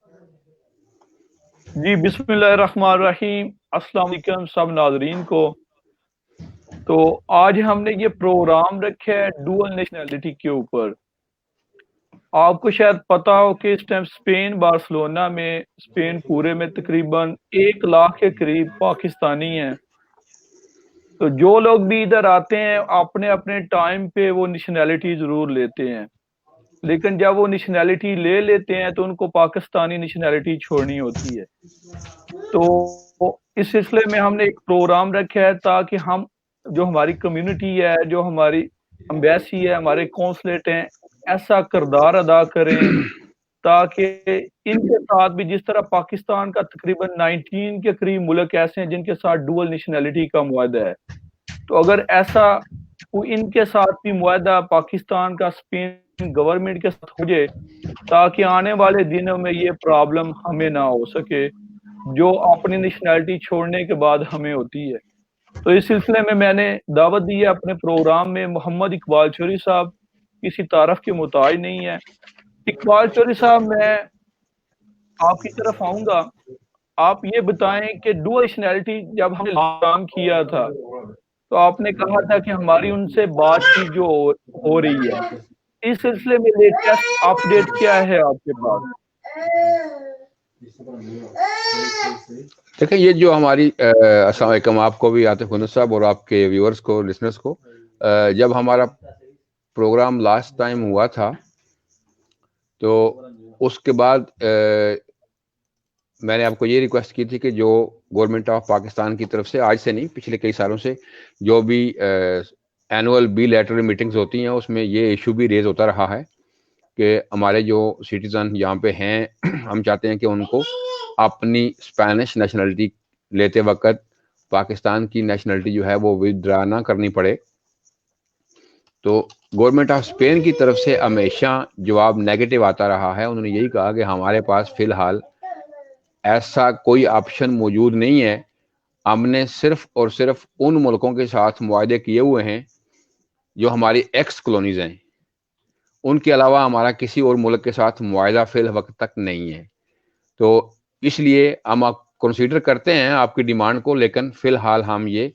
جی بسم اللہ الرحمن الرحیم، السلام علیکم سب ناظرین کو۔ تو آج ہم نے یہ پروگرام رکھا ہے ڈوئل نیشنلٹی کے اوپر۔ آپ کو شاید پتا ہو کہ اس ٹائم اسپین بارسلونا میں اسپین پورے میں تقریباً 1 لاکھ کے قریب پاکستانی ہیں۔ تو جو لوگ بھی ادھر آتے ہیں اپنے اپنے ٹائم پہ وہ نیشنلٹی ضرور لیتے ہیں، لیکن جب وہ نیشنلٹی لے لیتے ہیں تو ان کو پاکستانی نیشنلٹی چھوڑنی ہوتی ہے۔ تو اس سلسلے میں ہم نے ایک پروگرام رکھا ہے تاکہ ہم جو ہماری کمیونٹی ہے، جو ہماری امبیسی ہے، ہمارے کونسلیٹ ہیں، ایسا کردار ادا کریں تاکہ ان کے ساتھ بھی جس طرح پاکستان کا تقریباً 19 کے قریب ملک ایسے ہیں جن کے ساتھ ڈوئل نیشنلٹی کا معاہدہ ہے، تو اگر ایسا ان کے ساتھ بھی معاہدہ پاکستان کا اسپین گورنمنٹ کے ساتھ ہو جائے تاکہ آنے والے دنوں میں یہ پرابلم ہمیں نہ ہو سکے جو اپنی نیشنلٹی چھوڑنے کے بعد ہمیں ہوتی ہے۔ تو اس سلسلے میں میں نے دعوت دی ہے اپنے پروگرام میں۔ محمد اقبال چوری صاحب کسی تعارف کے محتاج نہیں ہے۔ اقبال چوری صاحب، میں آپ کی طرف آؤں گا، آپ یہ بتائیں کہ ڈو نیشنلٹی جب ہم نے کام کیا تھا تو آپ نے کہا تھا کہ ہماری ان سے بات چیت جو ہو رہی ہے، اس سلسلے میں لیٹسٹ اپڈیٹ کیا ہے آپ کے پاس؟ دیکھیں، یہ جو ہماری السلام علیکم آپ کو بھی، عاطف گنج صاحب، اور آپ کے ویورز کو، لسنرز کو، جب ہمارا پروگرام لاسٹ ٹائم ہوا تھا تو اس کے بعد میں نے آپ کو یہ ریکویسٹ کی تھی کہ جو گورنمنٹ آف پاکستان کی طرف سے، آج سے نہیں پچھلے کئی سالوں سے جو بھی اینول بی لیٹرل میٹنگز ہوتی ہیں اس میں یہ ایشو بھی ریز ہوتا رہا ہے کہ ہمارے جو سٹیزن یہاں پہ ہیں ہم چاہتے ہیں کہ ان کو اپنی اسپینش نیشنلٹی لیتے وقت پاکستان کی نیشنلٹی جو ہے وہ ودرا نہ کرنی پڑے۔ تو گورنمنٹ آف اسپین کی طرف سے ہمیشہ جواب نیگیٹو آتا رہا ہے۔ انہوں نے یہی کہا کہ ہمارے پاس فی الحال ایسا کوئی آپشن موجود نہیں ہے، ہم نے صرف اور صرف ان ملکوں کے ساتھ معاہدے کیے ہوئے ہیں جو ہماری ایکس کالونیز ہیں، ان کے علاوہ ہمارا کسی اور ملک کے ساتھ معاہدہ فی الوقت تک نہیں ہے۔ تو اس لیے ہم کنسیڈر کرتے ہیں آپ کی ڈیمانڈ کو، لیکن فی الحال ہم یہ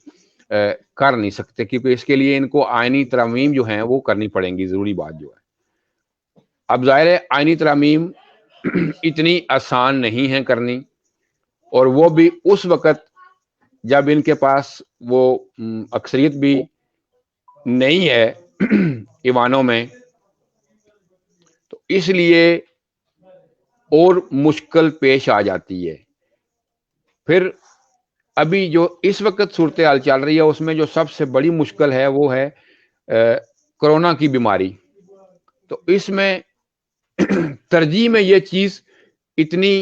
کر نہیں سکتے کیونکہ اس کے لیے ان کو آئینی ترامیم جو ہیں وہ کرنی پڑیں گی، ضروری بات جو ہے۔ اب ظاہر ہے آئینی ترامیم اتنی آسان نہیں ہے کرنی، اور وہ بھی اس وقت جب ان کے پاس وہ اکثریت بھی نہیں ہے ایوانوں میں، تو اس لیے اور مشکل پیش آ جاتی ہے۔ پھر ابھی جو اس وقت صورتحال چل رہی ہے اس میں جو سب سے بڑی مشکل ہے وہ ہے کرونا کی بیماری۔ تو اس میں ترجیح میں یہ چیز اتنی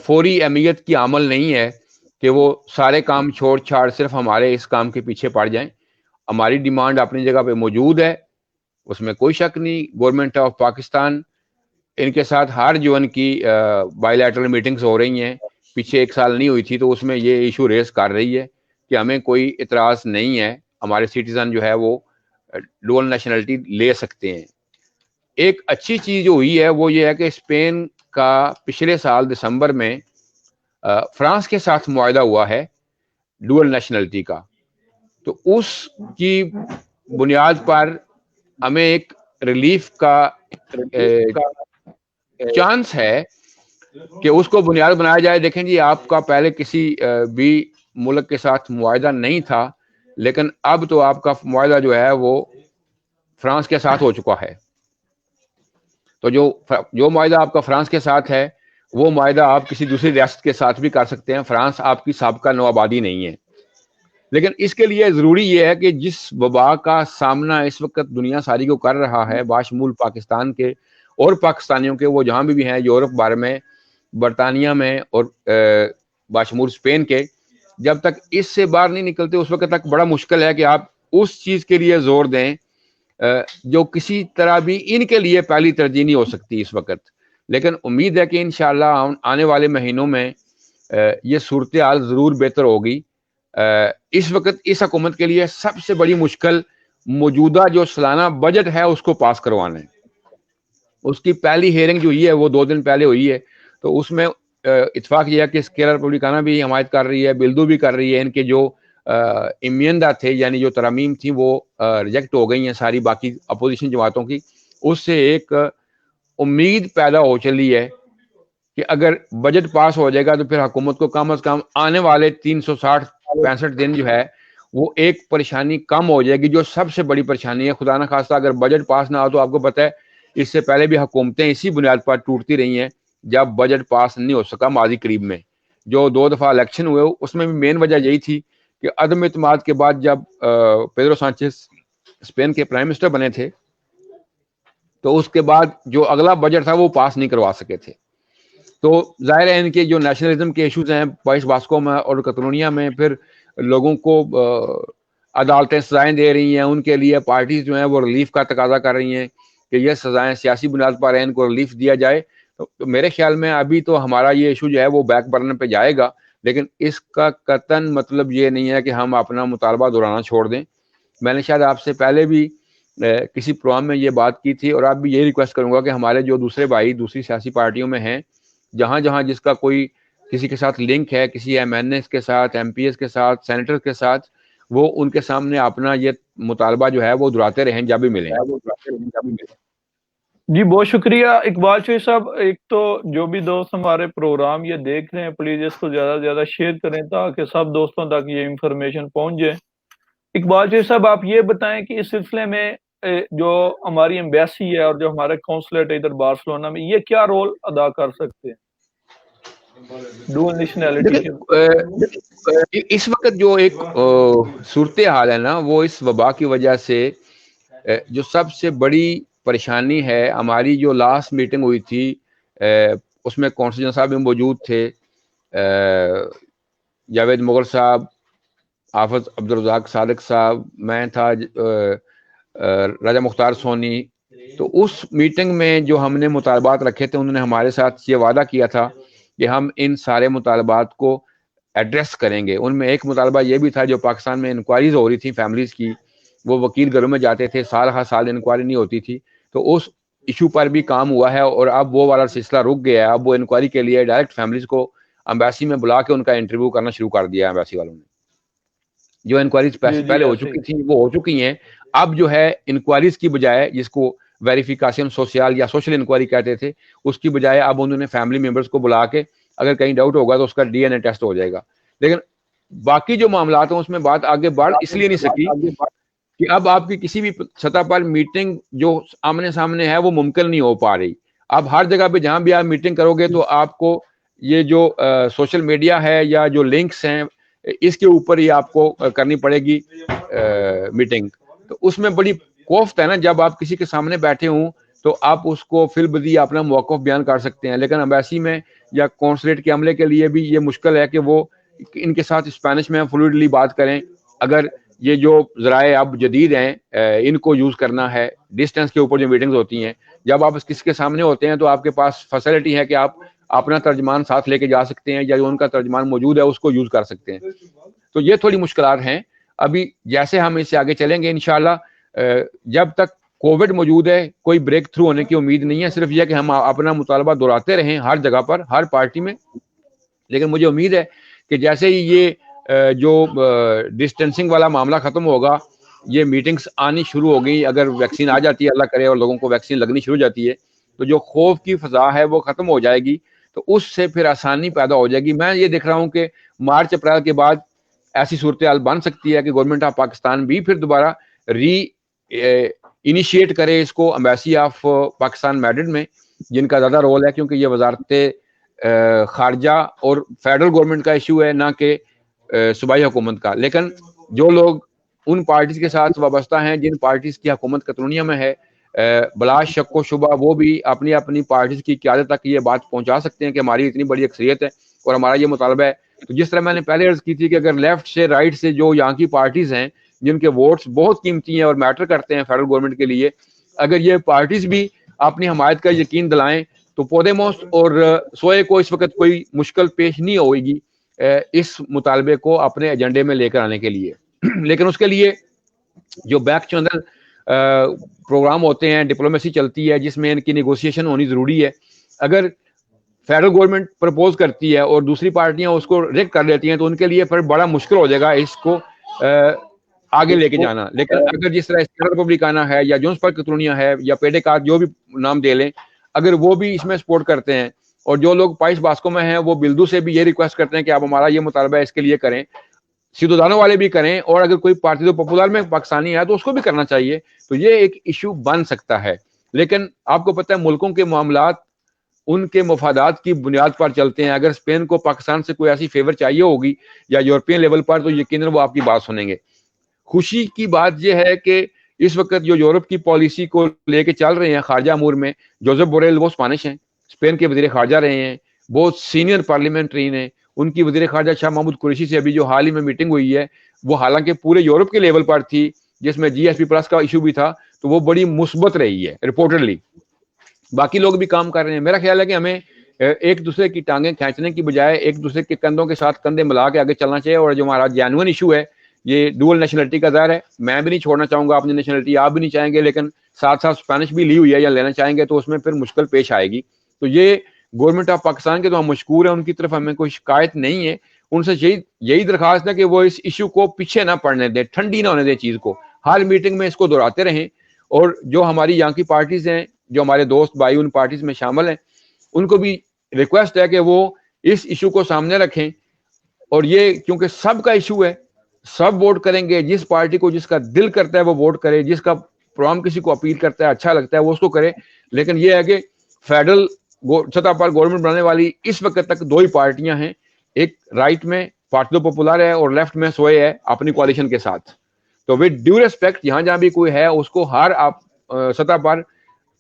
فوری اہمیت کی عمل نہیں ہے کہ وہ سارے کام چھوڑ چھاڑ صرف ہمارے اس کام کے پیچھے پڑ جائیں۔ ہماری ڈیمانڈ اپنی جگہ پہ موجود ہے، اس میں کوئی شک نہیں۔ گورنمنٹ آف پاکستان، ان کے ساتھ ہر جو ان کی بائی لیٹرل میٹنگز ہو رہی ہیں، پیچھے 1 سال نہیں ہوئی تھی تو اس میں یہ ایشو ریز کر رہی ہے کہ ہمیں کوئی اعتراض نہیں ہے، ہمارے سٹیزن جو ہے وہ ڈوئل نیشنلٹی لے سکتے ہیں۔ ایک اچھی چیز جو ہوئی ہے وہ یہ ہے کہ اسپین کا پچھلے سال دسمبر میں فرانس کے ساتھ معاہدہ ہوا ہے ڈوئل نیشنلٹی کا، تو اس کی بنیاد پر ہمیں ایک ریلیف کا چانس ہے کہ اس کو بنیاد بنایا جائے۔ دیکھیں جی، آپ کا پہلے کسی بھی ملک کے ساتھ معاہدہ نہیں تھا، لیکن اب تو آپ کا معاہدہ جو ہے وہ فرانس کے ساتھ ہو چکا ہے۔ تو جو معاہدہ آپ کا فرانس کے ساتھ ہے وہ معاہدہ آپ کسی دوسری ریاست کے ساتھ بھی کر سکتے ہیں۔ فرانس آپ کی سابقہ نو آبادی نہیں ہے، لیکن اس کے لیے ضروری یہ ہے کہ جس وبا کا سامنا اس وقت دنیا ساری کو کر رہا ہے، باشمول پاکستان کے اور پاکستانیوں کے، وہ جہاں بھی ہیں، یورپ بھر میں، برطانیہ میں، اور باشمول اسپین کے، جب تک اس سے باہر نہیں نکلتے اس وقت تک بڑا مشکل ہے کہ آپ اس چیز کے لیے زور دیں جو کسی طرح بھی ان کے لیے پہلی ترجیح نہیں ہو سکتی اس وقت۔ لیکن امید ہے کہ انشاءاللہ آنے والے مہینوں میں یہ صورتحال ضرور بہتر ہوگی۔ اس وقت اس حکومت کے لیے سب سے بڑی مشکل موجودہ جو سالانہ بجٹ ہے اس کو پاس کروانا ہے۔ اس کی پہلی ہیئرنگ جو ہوئی ہے وہ 2 دن پہلے ہوئی ہے، تو اس میں اتفاق یہ ہے کہ اسکیرا ریپبلکانہ بھی حمایت کر رہی ہے, بلدو بھی کر رہی ہے. ان کے جو امیندہ تھے یعنی جو ترامیم تھیں وہ ریجیکٹ ہو گئی ہیں ساری باقی اپوزیشن جماعتوں کی. اس سے ایک امید پیدا ہو چلی ہے کہ اگر بجٹ پاس ہو جائے گا تو پھر حکومت کو کم از کم آنے والے 360-65 دن جو ہے وہ ایک پریشانی کم ہو جائے گی, جو سب سے بڑی پریشانی ہے. خدا نہ خواستہ اگر بجٹ پاس نہ ہو تو آپ کو پتہ ہے اس سے پہلے بھی حکومتیں اسی بنیاد پر ٹوٹتی رہی ہیں جب بجٹ پاس نہیں ہو سکا. ماضی قریب میں جو 2 دفعہ الیکشن ہوئے اس میں بھی مین وجہ یہی تھی کہ عدم اعتماد کے بعد جب پیدرو سانچیز اسپین کے پرائم منسٹر بنے تھے تو اس کے بعد جو اگلا بجٹ تھا وہ پاس نہیں کروا سکے تھے. تو ظاہر ہے ان کے جو نیشنلزم کے ایشوز ہیں پائس واسکو میں اور کتالونیا میں, پھر لوگوں کو عدالتیں سزائیں دے رہی ہیں, ان کے لیے پارٹیز جو ہیں وہ ریلیف کا تقاضا کر رہی ہیں کہ یہ سزائیں سیاسی بنیاد پر ہیں, ان کو ریلیف دیا جائے. تو میرے خیال میں ابھی تو ہمارا یہ ایشو جو ہے وہ بیک برنر پہ جائے گا, لیکن اس کا قطعاً مطلب یہ نہیں ہے کہ ہم اپنا مطالبہ دہرانا چھوڑ دیں. میں نے شاید آپ سے پہلے بھی کسی پروگرام میں یہ بات کی تھی, اور آپ بھی یہی ریکویسٹ کروں گا کہ ہمارے جو دوسرے بھائی دوسری سیاسی پارٹیوں میں ہیں, جہاں جہاں جس کا کوئی کسی کے ساتھ لنک ہے, کسی ایم این ایس کے ساتھ, ایم پی ایس کے ساتھ, سینیٹر کے ساتھ, وہ ان کے سامنے اپنا یہ مطالبہ جو ہے وہ دہراتے رہیں جب بھی ملیں. جی بہت شکریہ اقبال چوہی صاحب. ایک تو جو بھی دوست ہمارے پروگرام یہ دیکھ رہے ہیں پلیز اس کو زیادہ سے زیادہ شیئر کریں تاکہ سب دوستوں تک یہ انفارمیشن پہنچ جائے. اقبال چوہی صاحب آپ یہ بتائیں کہ اس سلسلے میں جو ہماری ایمبیسی ہے اور جو ہمارے قونصلیٹ ہے ادھر بارسلونا میں, یہ کیا رول ادا کر سکتے ہیں ڈوئل نیشنلٹی کے؟ اس وقت جو ایک صورتحال ہے نا وہ اس وبا کی وجہ سے جو سب سے بڑی پریشانی ہے, ہماری جو لاسٹ میٹنگ ہوئی تھی اس میں کونسل صاحب بھی موجود تھے, جاوید مغل صاحب, حافظ عبدالرزاق صادق صاحب, میں تھا, راجہ مختار سونی. تو اس میٹنگ میں جو ہم نے مطالبات رکھے تھے انہوں نے ہمارے ساتھ یہ وعدہ کیا تھا کہ ہم ان سارے مطالبات کو ایڈریس کریں گے. ان میں ایک مطالبہ یہ بھی تھا جو پاکستان میں انکوائریز ہو رہی تھی فیملیز کی, وہ وکیل گھروں میں جاتے تھے, سال ہر سال انکوائری نہیں ہوتی تھی, تو اس ایشو پر بھی کام ہوا ہے اور اب وہ والا سلسلہ رک گیا ہے. اب وہ انکوائری کے لیے ڈائریکٹ فیملیز کو امبیسی میں بلا کے ان کا انٹرویو کرنا شروع کر دیا ہے امبیسی والوں نے. جو انکوائریز پہلے ہو چکی تھیں وہ ہو چکی ہیں. اب جو ہے انکوائریز کی بجائے, جس کو ویریفیکیشن سوشل یا سوشل انکوائری کہتے تھے, اس کی بجائے اب انہوں نے فیملی ممبرس کو بلا کے اگر کہیں ڈاؤٹ ہوگا تو اس کا ڈی این اے ٹیسٹ ہو جائے گا. لیکن باقی جو معاملات ہیں اس میں بات آگے بڑھ اس لیے نہیں سکی کہ اب آپ کی کسی بھی سطح پر میٹنگ جو آمنے سامنے ہے وہ ممکن نہیں ہو پا رہی. اب ہر جگہ پہ جہاں بھی آپ میٹنگ کرو گے تو آپ کو یہ جو سوشل میڈیا ہے یا جو لنکس ہیں اس کے اوپر ہی آپ کو کرنی پڑے گی میٹنگ. تو اس میں بڑی کوفت ہے نا, جب آپ کسی کے سامنے بیٹھے ہوں تو آپ اس کو فی البدیہہ اپنا موقف بیان کر سکتے ہیں, لیکن امبیسی میں یا کونسلیٹ کے عملے کے لیے بھی یہ مشکل ہے کہ وہ ان کے ساتھ اسپینش میں فلوئڈلی بات کریں. اگر یہ جو ذرائع اب جدید ہیں ان کو یوز کرنا ہے, ڈسٹینس کے اوپر جو میٹنگز ہوتی ہیں, جب آپ کسی کے سامنے ہوتے ہیں تو آپ کے پاس فیسلٹی ہے کہ آپ اپنا ترجمان ساتھ لے کے جا سکتے ہیں یا جو ان کا ترجمان موجود ہے اس کو یوز کر سکتے ہیں. تو یہ تھوڑی مشکلات ہیں. ابھی جیسے ہم اس سے آگے چلیں گے انشاءاللہ, جب تک کووڈ موجود ہے کوئی بریک تھرو ہونے کی امید نہیں ہے. صرف یہ کہ ہم اپنا مطالبہ دہراتے رہیں ہر جگہ پر, ہر پارٹی میں. لیکن مجھے امید ہے کہ جیسے ہی یہ جو ڈسٹینسنگ والا معاملہ ختم ہوگا, یہ میٹنگز آنی شروع ہو گئی, اگر ویکسین آ جاتی ہے اللہ کرے اور لوگوں کو ویکسین لگنی شروع ہو جاتی ہے تو جو خوف کی فضا ہے وہ ختم ہو جائے گی, تو اس سے پھر آسانی پیدا ہو جائے گی. میں یہ دیکھ رہا ہوں کہ مارچ اپریل کے بعد ایسی صورتحال بن سکتی ہے کہ گورنمنٹ آف پاکستان بھی پھر دوبارہ انیشیٹ کرے اس کو امبیسی آف پاکستان میڈرڈ میں, جن کا زیادہ رول ہے کیونکہ یہ وزارت خارجہ اور فیڈرل گورنمنٹ کا ایشو ہے نہ کہ صوبائی حکومت کا. لیکن جو لوگ ان پارٹیز کے ساتھ وابستہ ہیں جن پارٹیز کی حکومت کتالونیا میں ہے, بلا شک و شبہ وہ بھی اپنی اپنی پارٹیز کی قیادت تک یہ بات پہنچا سکتے ہیں کہ ہماری اتنی بڑی اکثریت ہے اور ہمارا یہ مطالبہ ہے. تو جس طرح میں نے پہلے عرض کی تھی کہ اگر لیفٹ سے رائٹ سے جو یہاں کی پارٹیز ہیں جن کے ووٹس بہت قیمتی ہیں اور میٹر کرتے ہیں فیڈرل گورنمنٹ کے لیے, اگر یہ پارٹیز بھی اپنی حمایت کا یقین دلائیں تو پودیموس اور سوئے کو اس وقت کوئی مشکل پیش نہیں ہوئے گی اس مطالبے کو اپنے ایجنڈے میں لے کر آنے کے لیے. لیکن اس کے لیے جو بیک چینل پروگرام ہوتے ہیں, ڈپلومیسی چلتی ہے جس میں ان کی نیگوسیشن ہونی ضروری ہے. اگر فیڈرل گورنمنٹ پرپوز کرتی ہے اور دوسری پارٹیاں اس کو ریک کر لیتی ہیں تو ان کے لیے پھر بڑا مشکل ہو جائے گا اس کو آگے لے کے جانا. لیکن اگر جس طرح اسٹیٹ ریپبلکانا ہے یا جونس پر کترونیا ہے یا پیڈے کار جو بھی نام دے لیں, اگر وہ بھی اس میں سپورٹ کرتے ہیں اور جو لوگ پائس باسکو میں ہیں وہ بلدو سے بھی یہ ریکویسٹ کرتے ہیں کہ آپ ہمارا یہ مطالبہ اس کے لیے کریں, سیدودانوں والے بھی کریں, اور اگر کوئی پارٹی پاپولر میں پاکستانی ہے تو اس کو بھی کرنا چاہیے, تو یہ ایک ایشو بن سکتا ہے. لیکن آپ کو پتہ ہے ملکوں کے معاملات ان کے مفادات کی بنیاد پر چلتے ہیں. اگر اسپین کو پاکستان سے کوئی ایسی فیور چاہیے ہوگی یا یورپین لیول پر تو یقیناً وہ آپ کی بات سنیں گے. خوشی کی بات یہ ہے کہ اس وقت جو یورپ کی پالیسی کو لے کے چل رہے ہیں خارجہ امور میں, جوزف بوریل وہ اسپانش ہیں, اسپین کے وزیر خارجہ رہے ہیں, بہت سینئر پارلیمنٹرین ہیں. ان کی وزیر خارجہ شاہ محمود قریشی سے ابھی جو حال ہی میں میٹنگ ہوئی ہے وہ حالانکہ پورے یورپ کے لیول پر تھی جس میں جی ایس پی پلس کا ایشو بھی تھا, تو وہ بڑی مثبت رہی ہے رپورٹڈلی. باقی لوگ بھی کام کر رہے ہیں. میرا خیال ہے کہ ہمیں ایک دوسرے کی ٹانگیں کھینچنے کی بجائے ایک دوسرے کے کندھوں کے ساتھ کندھے ملا کے آگے چلنا چاہیے. اور جو ہمارا جینوئن ایشو ہے یہ ڈوئل نیشنلٹی کا ظاہر ہے, میں بھی نہیں چھوڑنا چاہوں گا اپنی نیشنلٹی, آپ بھی نہیں چاہیں گے, لیکن ساتھ ساتھ اسپینش بھی لی ہوئی ہے یا لینا چاہیں گے تو اس میں پھر مشکل پیش آئے گی. تو یہ گورنمنٹ آف پاکستان کے تو ہم مشکور ہیں, ان کی طرف ہمیں کوئی شکایت نہیں ہے. ان سے یہی درخواست ہے کہ وہ اس ایشو کو پیچھے نہ پڑنے دیں, ٹھنڈی نہ ہونے دیں چیز کو, ہر میٹنگ میں اس کو دہراتے رہیں. اور جو ہماری یہاں کی پارٹیز ہیں, جو ہمارے دوست بھائی ان پارٹیز میں شامل ہیں, ان کو بھی ریکویسٹ ہے کہ وہ اس ایشو کو سامنے رکھیں. اور یہ کیونکہ سب کا ایشو ہے, سب ووٹ کریں گے, جس پارٹی کو جس کا دل کرتا ہے وہ ووٹ کرے, جس کا پروگرام کسی کو اپیل کرتا ہے اچھا لگتا ہے وہ اس کو کرے. لیکن یہ ہے کہ فیڈرل سطح پر گورنمنٹ بنانے والی اس وقت تک دو ہی پارٹیاں ہیں, ایک رائٹ میں پارٹیدو پاپولر ہے اور لیفٹ میں سوئے ہے اپنی کوalition کے ساتھ. تو ود ڈیو ریسپیکٹ یہاں جہاں بھی کوئی ہے اس کو ہر سطح پر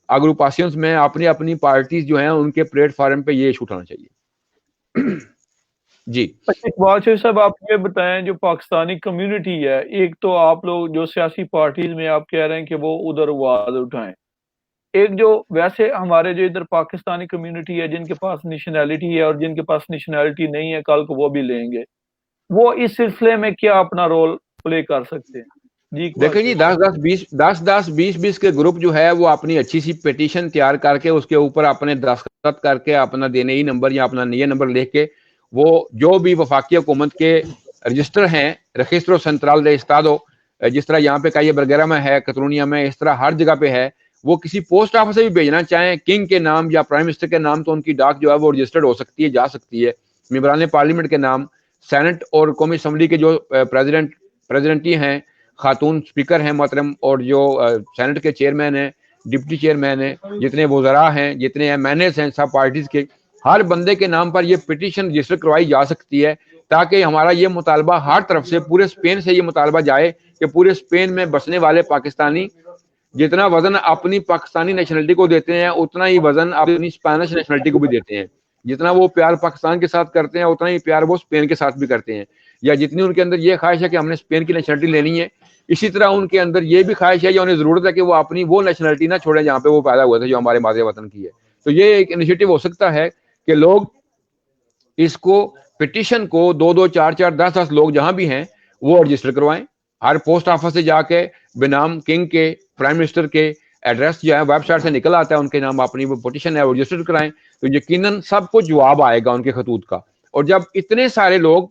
اگروپاسیونز میں اپنی اپنی پارٹیز جو ہیں ان کے پلیٹ فارم پہ یہ ایشو اٹھانا چاہیے. جی اقبال شاہ صاحب آپ یہ بتائیں, جو پاکستانی کمیونٹی ہے, ایک تو آپ لوگ جو سیاسی پارٹیز میں آپ کہہ رہے ہیں کہ وہ ادھر آواز اٹھائیں, ایک جو ویسے ہمارے جو ادھر پاکستانی کمیونٹی ہے جن کے پاس نیشنلٹی ہے اور جن کے پاس نیشنلٹی نہیں ہے کل کو وہ بھی لیں گے, وہ اس سلسلے میں کیا اپنا رول پلے کر سکتے ہیں؟ جی دیکھیں جی 10-20 کے گروپ جو ہے وہ اپنی اچھی سی پیٹیشن تیار کر کے اس کے اوپر اپنے دستخط کر کے اپنا DNI نمبر یا اپنا NIE نمبر لے کے وہ جو بھی وفاقی حکومت کے رجسٹر ہیں رجسٹر سنٹرال دے استادو, جس طرح یہاں پہ کئی برگرہ میں ہے, کترونیا میں, اس طرح ہر جگہ پہ ہے, وہ کسی پوسٹ آفس سے بھی بھیجنا چاہیں کنگ کے نام یا پرائم منسٹر کے نام تو ان کی ڈاک جو ہے وہ رجسٹرڈ ہو سکتی ہے, جا سکتی ہے. ممبران پارلیمنٹ کے نام, سینٹ اور قومی اسمبلی کے جو پریزیڈنٹی ہیں, خاتون اسپیکر ہیں محترم, اور جو سینٹ کے چیئرمین ہیں, ڈپٹی چیئرمین ہیں, جتنے وزراء ہیں, جتنے MNAs ہیں سب پارٹیز کے, ہر بندے کے نام پر یہ پٹیشن رجسٹر کروائی جا سکتی ہے تاکہ ہمارا یہ مطالبہ ہر طرف سے پورے اسپین سے یہ مطالبہ جائے کہ پورے اسپین میں بسنے والے پاکستانی جتنا وزن اپنی پاکستانی نیشنلٹی کو دیتے ہیں اتنا ہی وزن اپنی اسپینش نیشنلٹی کو بھی دیتے ہیں. جتنا وہ پیار پاکستان کے ساتھ کرتے ہیں اتنا ہی پیار وہ اسپین کے ساتھ بھی کرتے ہیں, یا جتنی ان کے اندر یہ خواہش ہے کہ ہم نے اسپین کی نیشنلٹی لینی ہے, اسی طرح ان کے اندر یہ بھی خواہش ہے یا انہیں ضرورت ہے کہ وہ اپنی وہ نیشنلٹی نہ چھوڑیں جہاں پہ وہ پیدا ہوئے تھے, جو ہمارے مادر وطن کی ہے. تو یہ ایک انیشیٹو ہو سکتا ہے کہ لوگ اس کو پٹیشن کو 2-2, 4-4, 10-10 لوگ جہاں بھی ہیں وہ رجسٹر کروائیں, ہر پوسٹ آفس سے جا کے بنام کنگ کے, پرائم منسٹر کے ایڈریس جو ہے ویب سائٹ سے نکل آتا ہے ان کے نام, اپنی وہ پٹیشن ہے وہ رجسٹر کرائیں, تو یقیناً سب کو جواب آئے گا ان کے خطوط کا. اور جب اتنے سارے لوگ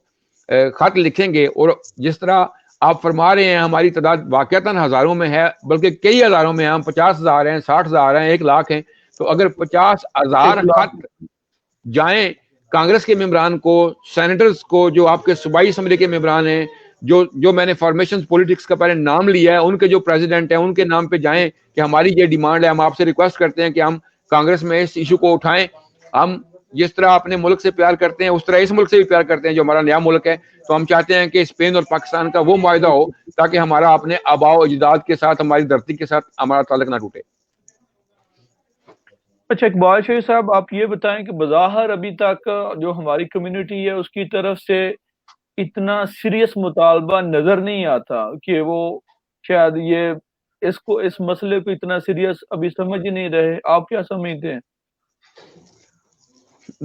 خط لکھیں گے, اور جس طرح آپ فرما رہے ہیں ہماری تعداد واقعتاً ہزاروں میں ہے, بلکہ کئی ہزاروں میں ہیں, ہم 50,000 ہیں, 60,000 ہیں, 100,000 ہیں, تو اگر 50,000 خط جائیں کانگریس کے ممبران کو, سینیٹرز کو, جو آپ کے صوبائی اسمبلی کے ممبران ہیں, جو میں نے فارمیشن پولیٹکس کا پہلے نام لیا ہے, ان کے جو پریزیڈنٹ ہیں ان کے نام پہ جائیں کہ ہماری یہ ڈیمانڈ ہے, ہم آپ سے ریکویسٹ کرتے ہیں کہ ہم کانگریس میں اس ایشو کو اٹھائیں, ہم جس طرح اپنے ملک سے پیار کرتے ہیں اس طرح اس ملک سے بھی پیار کرتے ہیں جو ہمارا نیا ملک ہے, تو ہم چاہتے ہیں کہ اسپین اور پاکستان کا وہ معاہدہ ہو تاکہ ہمارا اپنے آباء و اجداد کے ساتھ, ہماری دھرتی کے ساتھ ہمارا تعلق نہ ٹوٹے. اچھا اقبال شاہ صاحب آپ یہ بتائیں کہ بظاہر ابھی تک جو ہماری کمیونٹی ہے اس کی طرف سے اتنا سیریس مطالبہ نظر نہیں آتا کہ وہ شاید یہ اس مسئلے کو اتنا سیریس ابھی سمجھ ہی نہیں رہے, آپ کیا سمجھتے ہیں؟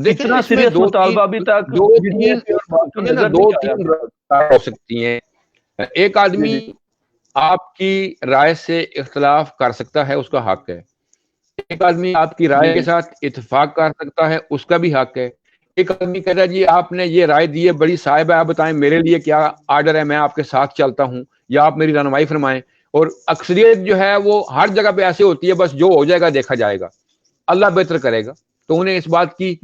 اتنا سیریس مطالبہ ابھی تک دو تین ہو سکتی ہیں. ایک آدمی آپ کی رائے سے اختلاف کر سکتا ہے, اس کا حق ہے. ایک آدمی آپ کی رائے کے ساتھ اتفاق کر سکتا ہے، اس کا بھی حق ہے. ایک آدمی کہتا ہے جی آپ نے یہ رائے دی ہے بڑی صاحب ہے، آپ بتائیں میرے لیے کیا آرڈر ہے، میں آپ کے ساتھ چلتا ہوں یا آپ میری رہنمائی فرمائیں. اور اکثریت جو ہے وہ ہر جگہ پہ ایسے ہوتی ہے، بس جو ہو جائے گا دیکھا جائے گا، اللہ بہتر کرے گا. تو انہیں اس بات کی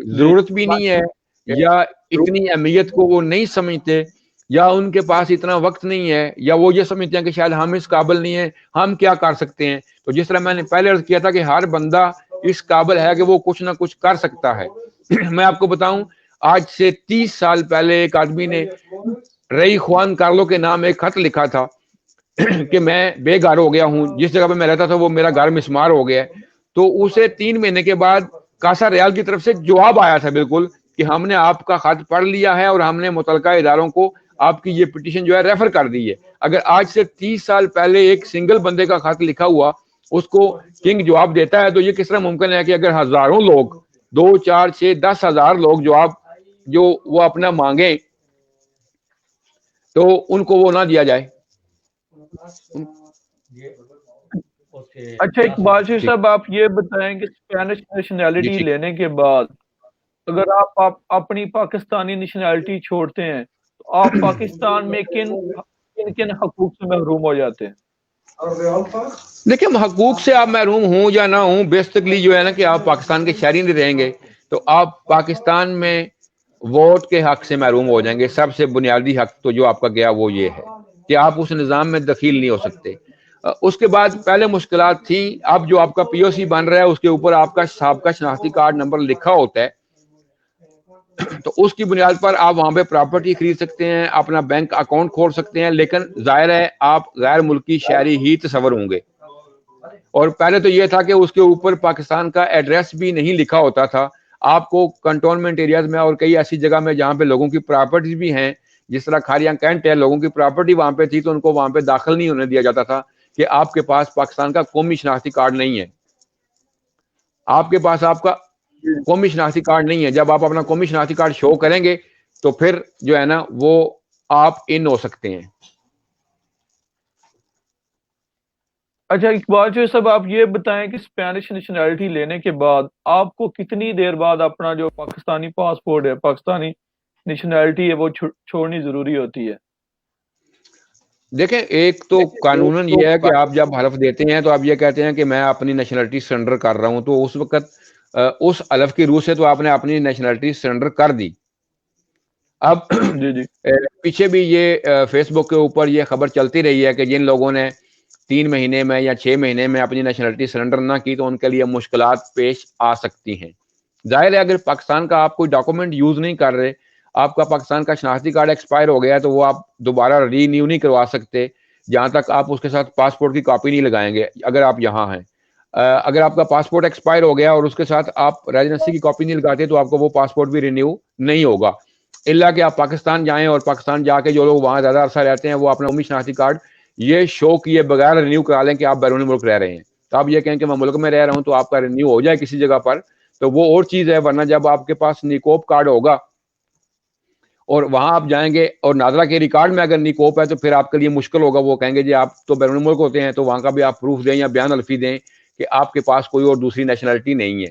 ضرورت بھی نہیں ہے، یا اتنی اہمیت کو وہ نہیں سمجھتے، یا ان کے پاس اتنا وقت نہیں ہے، یا وہ یہ سمجھتے ہیں کہ شاید ہم اس قابل نہیں ہیں، ہم کیا کر سکتے ہیں. تو جس طرح میں نے پہلے عرض کیا تھا کہ ہر بندہ اس قابل ہے کہ وہ کچھ نہ کچھ کر سکتا ہے. میں آپ کو بتاؤں، آج سے 30 سال پہلے ایک آدمی نے رئی خوان کارلو کے نام ایک خط لکھا تھا کہ میں بے گھر ہو گیا ہوں، جس جگہ پہ میں رہتا تھا وہ میرا گھر مسمار ہو گیا ہے. تو اسے 3 مہینے کے بعد کاسا ریال کی طرف سے جواب آیا تھا بالکل کہ ہم نے آپ کا خط پڑھ لیا ہے اور ہم نے متعلقہ اداروں کو آپ کی یہ پٹیشن جو ہے ریفر کر دی ہے. اگر آج سے 30 سال پہلے ایک سنگل بندے کا خط لکھا ہوا اس کو کنگ جواب دیتا ہے، تو یہ کس طرح ممکن ہے کہ اگر ہزاروں لوگ 2 4 6 10 ہزار لوگ جواب جو وہ اپنا مانگیں تو ان کو وہ نہ دیا جائے. اچھا اقبال شیر صاحب، آپ یہ بتائیں کہ اسپینش نیشنلٹی لینے کے بعد اگر آپ اپنی پاکستانی نیشنلٹی چھوڑتے ہیں تو آپ پاکستان میں کن حقوق سے محروم ہو جاتے ہیں؟ دیکھیں، حقوق سے آپ محروم ہوں یا نہ ہوں، بیسکلی جو ہے نا کہ آپ پاکستان کے شہری نہیں رہیں گے تو آپ پاکستان میں ووٹ کے حق سے محروم ہو جائیں گے. سب سے بنیادی حق تو جو آپ کا گیا وہ یہ ہے کہ آپ اس نظام میں دخیل نہیں ہو سکتے. اس کے بعد پہلے مشکلات تھیں، اب جو آپ کا پی او سی بن رہا ہے اس کے اوپر آپ کا سابقہ شناختی کارڈ نمبر لکھا ہوتا ہے، تو اس کی بنیاد پر آپ وہاں پہ پراپرٹی خرید سکتے ہیں، اپنا بینک اکاؤنٹ کھول سکتے ہیں. لیکن ظاہر ہے آپ غیر ملکی شہری ہی تصور ہوں گے. اور پہلے تو یہ تھا کہ اس کے اوپر پاکستان کا ایڈریس بھی نہیں لکھا ہوتا تھا. آپ کو کنٹونمنٹ ایریاز میں اور کئی ایسی جگہ میں جہاں پہ لوگوں کی پراپرٹیز بھی ہیں، جس طرح کھاریاں کینٹ ہے، لوگوں کی پراپرٹی وہاں پہ تھی تو ان کو وہاں پہ داخل نہیں ہونے دیا جاتا تھا کہ آپ کے پاس پاکستان کا قومی شناختی کارڈ نہیں ہے. آپ کے پاس آپ کا قومی شناختی کارڈ نہیں ہے، جب آپ اپنا قومی شناختی کارڈ شو کریں گے تو پھر جو ہے نا وہ آپ ان ہو سکتے ہیں. اچھا اقبال شیر صاحب، آپ یہ بتائیں کہ اسپینش نیشنلٹی لینے کے بعد آپ کو کتنی دیر بعد اپنا جو پاکستانی پاسپورٹ ہے، پاکستانی نیشنلٹی ہے، وہ چھوڑنی ضروری ہوتی ہے؟ دیکھیں، ایک تو قانوناً یہ ہے کہ آپ جب حلف دیتے ہیں تو آپ یہ کہتے ہیں کہ میں اپنی نیشنلٹی سرنڈر کر رہا ہوں، تو اس وقت اس حلف کی روح سے تو آپ نے اپنی نیشنلٹی سرنڈر کر دی. اب جی پیچھے بھی یہ فیس بک کے اوپر یہ خبر چلتی رہی ہے کہ جن لوگوں نے 3 مہینے میں یا 6 مہینے میں اپنی نیشنلٹی سرنڈر نہ کی تو ان کے لیے مشکلات پیش آ سکتی ہیں. ظاہر ہے اگر پاکستان کا آپ کوئی ڈاکومنٹ یوز نہیں کر رہے، آپ کا پاکستان کا شناختی کارڈ ایکسپائر ہو گیا ہے، تو وہ آپ دوبارہ ری نیو نہیں کروا سکتے جہاں تک آپ اس کے ساتھ پاسپورٹ کی کاپی نہیں لگائیں گے اگر آپ یہاں ہیں. اگر آپ کا پاسپورٹ ایکسپائر ہو گیا اور اس کے ساتھ آپ ریزیڈنسی کی کاپی نہیں لگاتے تو آپ کو وہ پاسپورٹ بھی رینیو نہیں ہوگا، الا کہ آپ پاکستان جائیں اور پاکستان جا کے جو لوگ وہاں زیادہ عرصہ رہتے ہیں وہ اپنا قومی شناختی کارڈ یہ شو کیے بغیر رینیو کرا لیں کہ آپ بیرون ملک رہ رہے ہیں. تو آپ یہ کہیں کہ میں ملک میں رہ رہا ہوں تو آپ کا رینیو ہو جائے کسی جگہ پر تو وہ اور چیز ہے. ورنہ جب آپ کے پاس نیکوپ کارڈ ہوگا اور وہاں آپ جائیں گے اور ناظرہ کے ریکارڈ میں اگر نیکوپ ہے تو پھر آپ کے لیے مشکل ہوگا. وہ کہیں گے جی آپ تو بیرون ملک ہوتے ہیں، تو وہاں کا بھی آپ پروف دیں یا بیان الفی دیں کہ آپ کے پاس کوئی اور دوسری نیشنلٹی نہیں ہے.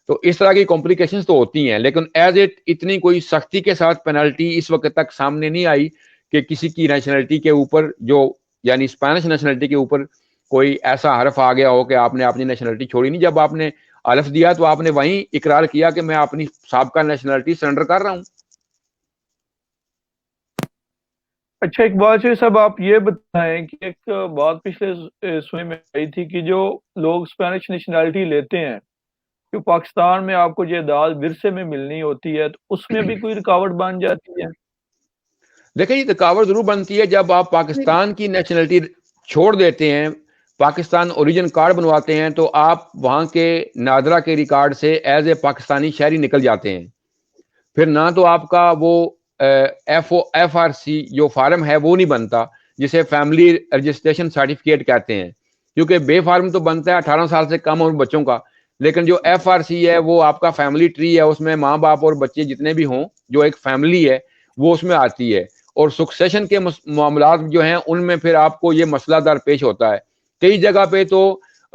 تو اس طرح کی کمپلیکیشنز تو ہوتی ہیں، لیکن ایز اٹ اتنی کوئی سختی کے ساتھ پینلٹی اس وقت تک سامنے نہیں آئی کہ کسی کی نیشنلٹی کے اوپر جو یعنی اسپینش نیشنلٹی کے اوپر کوئی ایسا حرف آ گیا ہو کہ آپ نے اپنی نیشنلٹی چھوڑی نہیں. جب آپ نے حلف دیا تو آپ نے وہیں اقرار کیا کہ میں اپنی سابقہ نیشنلٹی سرنڈر کر رہا ہوں. اچھا اقبال شیر صاحب، آپ یہ بتائیں کہ ایک بات پچھلے سنے میں آئی تھی کہ جو لوگ اسپینش نیشنلٹی لیتے ہیں کہ پاکستان میں آپ کو جائیداد ورثے میں ملنی ہوتی ہے، تو اس میں بھی کوئی رکاوٹ بن جاتی ہے؟ دیکھیں، یہ رکاوٹ ضرور بنتی ہے جب آپ پاکستان کی نیشنلٹی چھوڑ دیتے ہیں، پاکستان اوریجن کارڈ بنواتے ہیں تو آپ وہاں کے ناظرہ کے ریکارڈ سے ایز اے پاکستانی شہری نکل جاتے ہیں. پھر نہ تو آپ کا وہ ایف آر سی جو فارم ہے وہ نہیں بنتا جسے فیملی رجسٹریشن سرٹیفکیٹ کہتے ہیں، کیونکہ بے فارم تو بنتا ہے 18 سال سے کم عمر بچوں کا، لیکن جو ایف آر سی ہے وہ آپ کا فیملی ٹری ہے، اس میں ماں باپ اور بچے جتنے بھی ہوں جو ایک فیملی ہے وہ اس میں آتی ہے. اور سکسیشن کے معاملات جو ہیں ان میں پھر آپ کو یہ مسئلہ درپیش ہوتا ہے. کئی جگہ پہ تو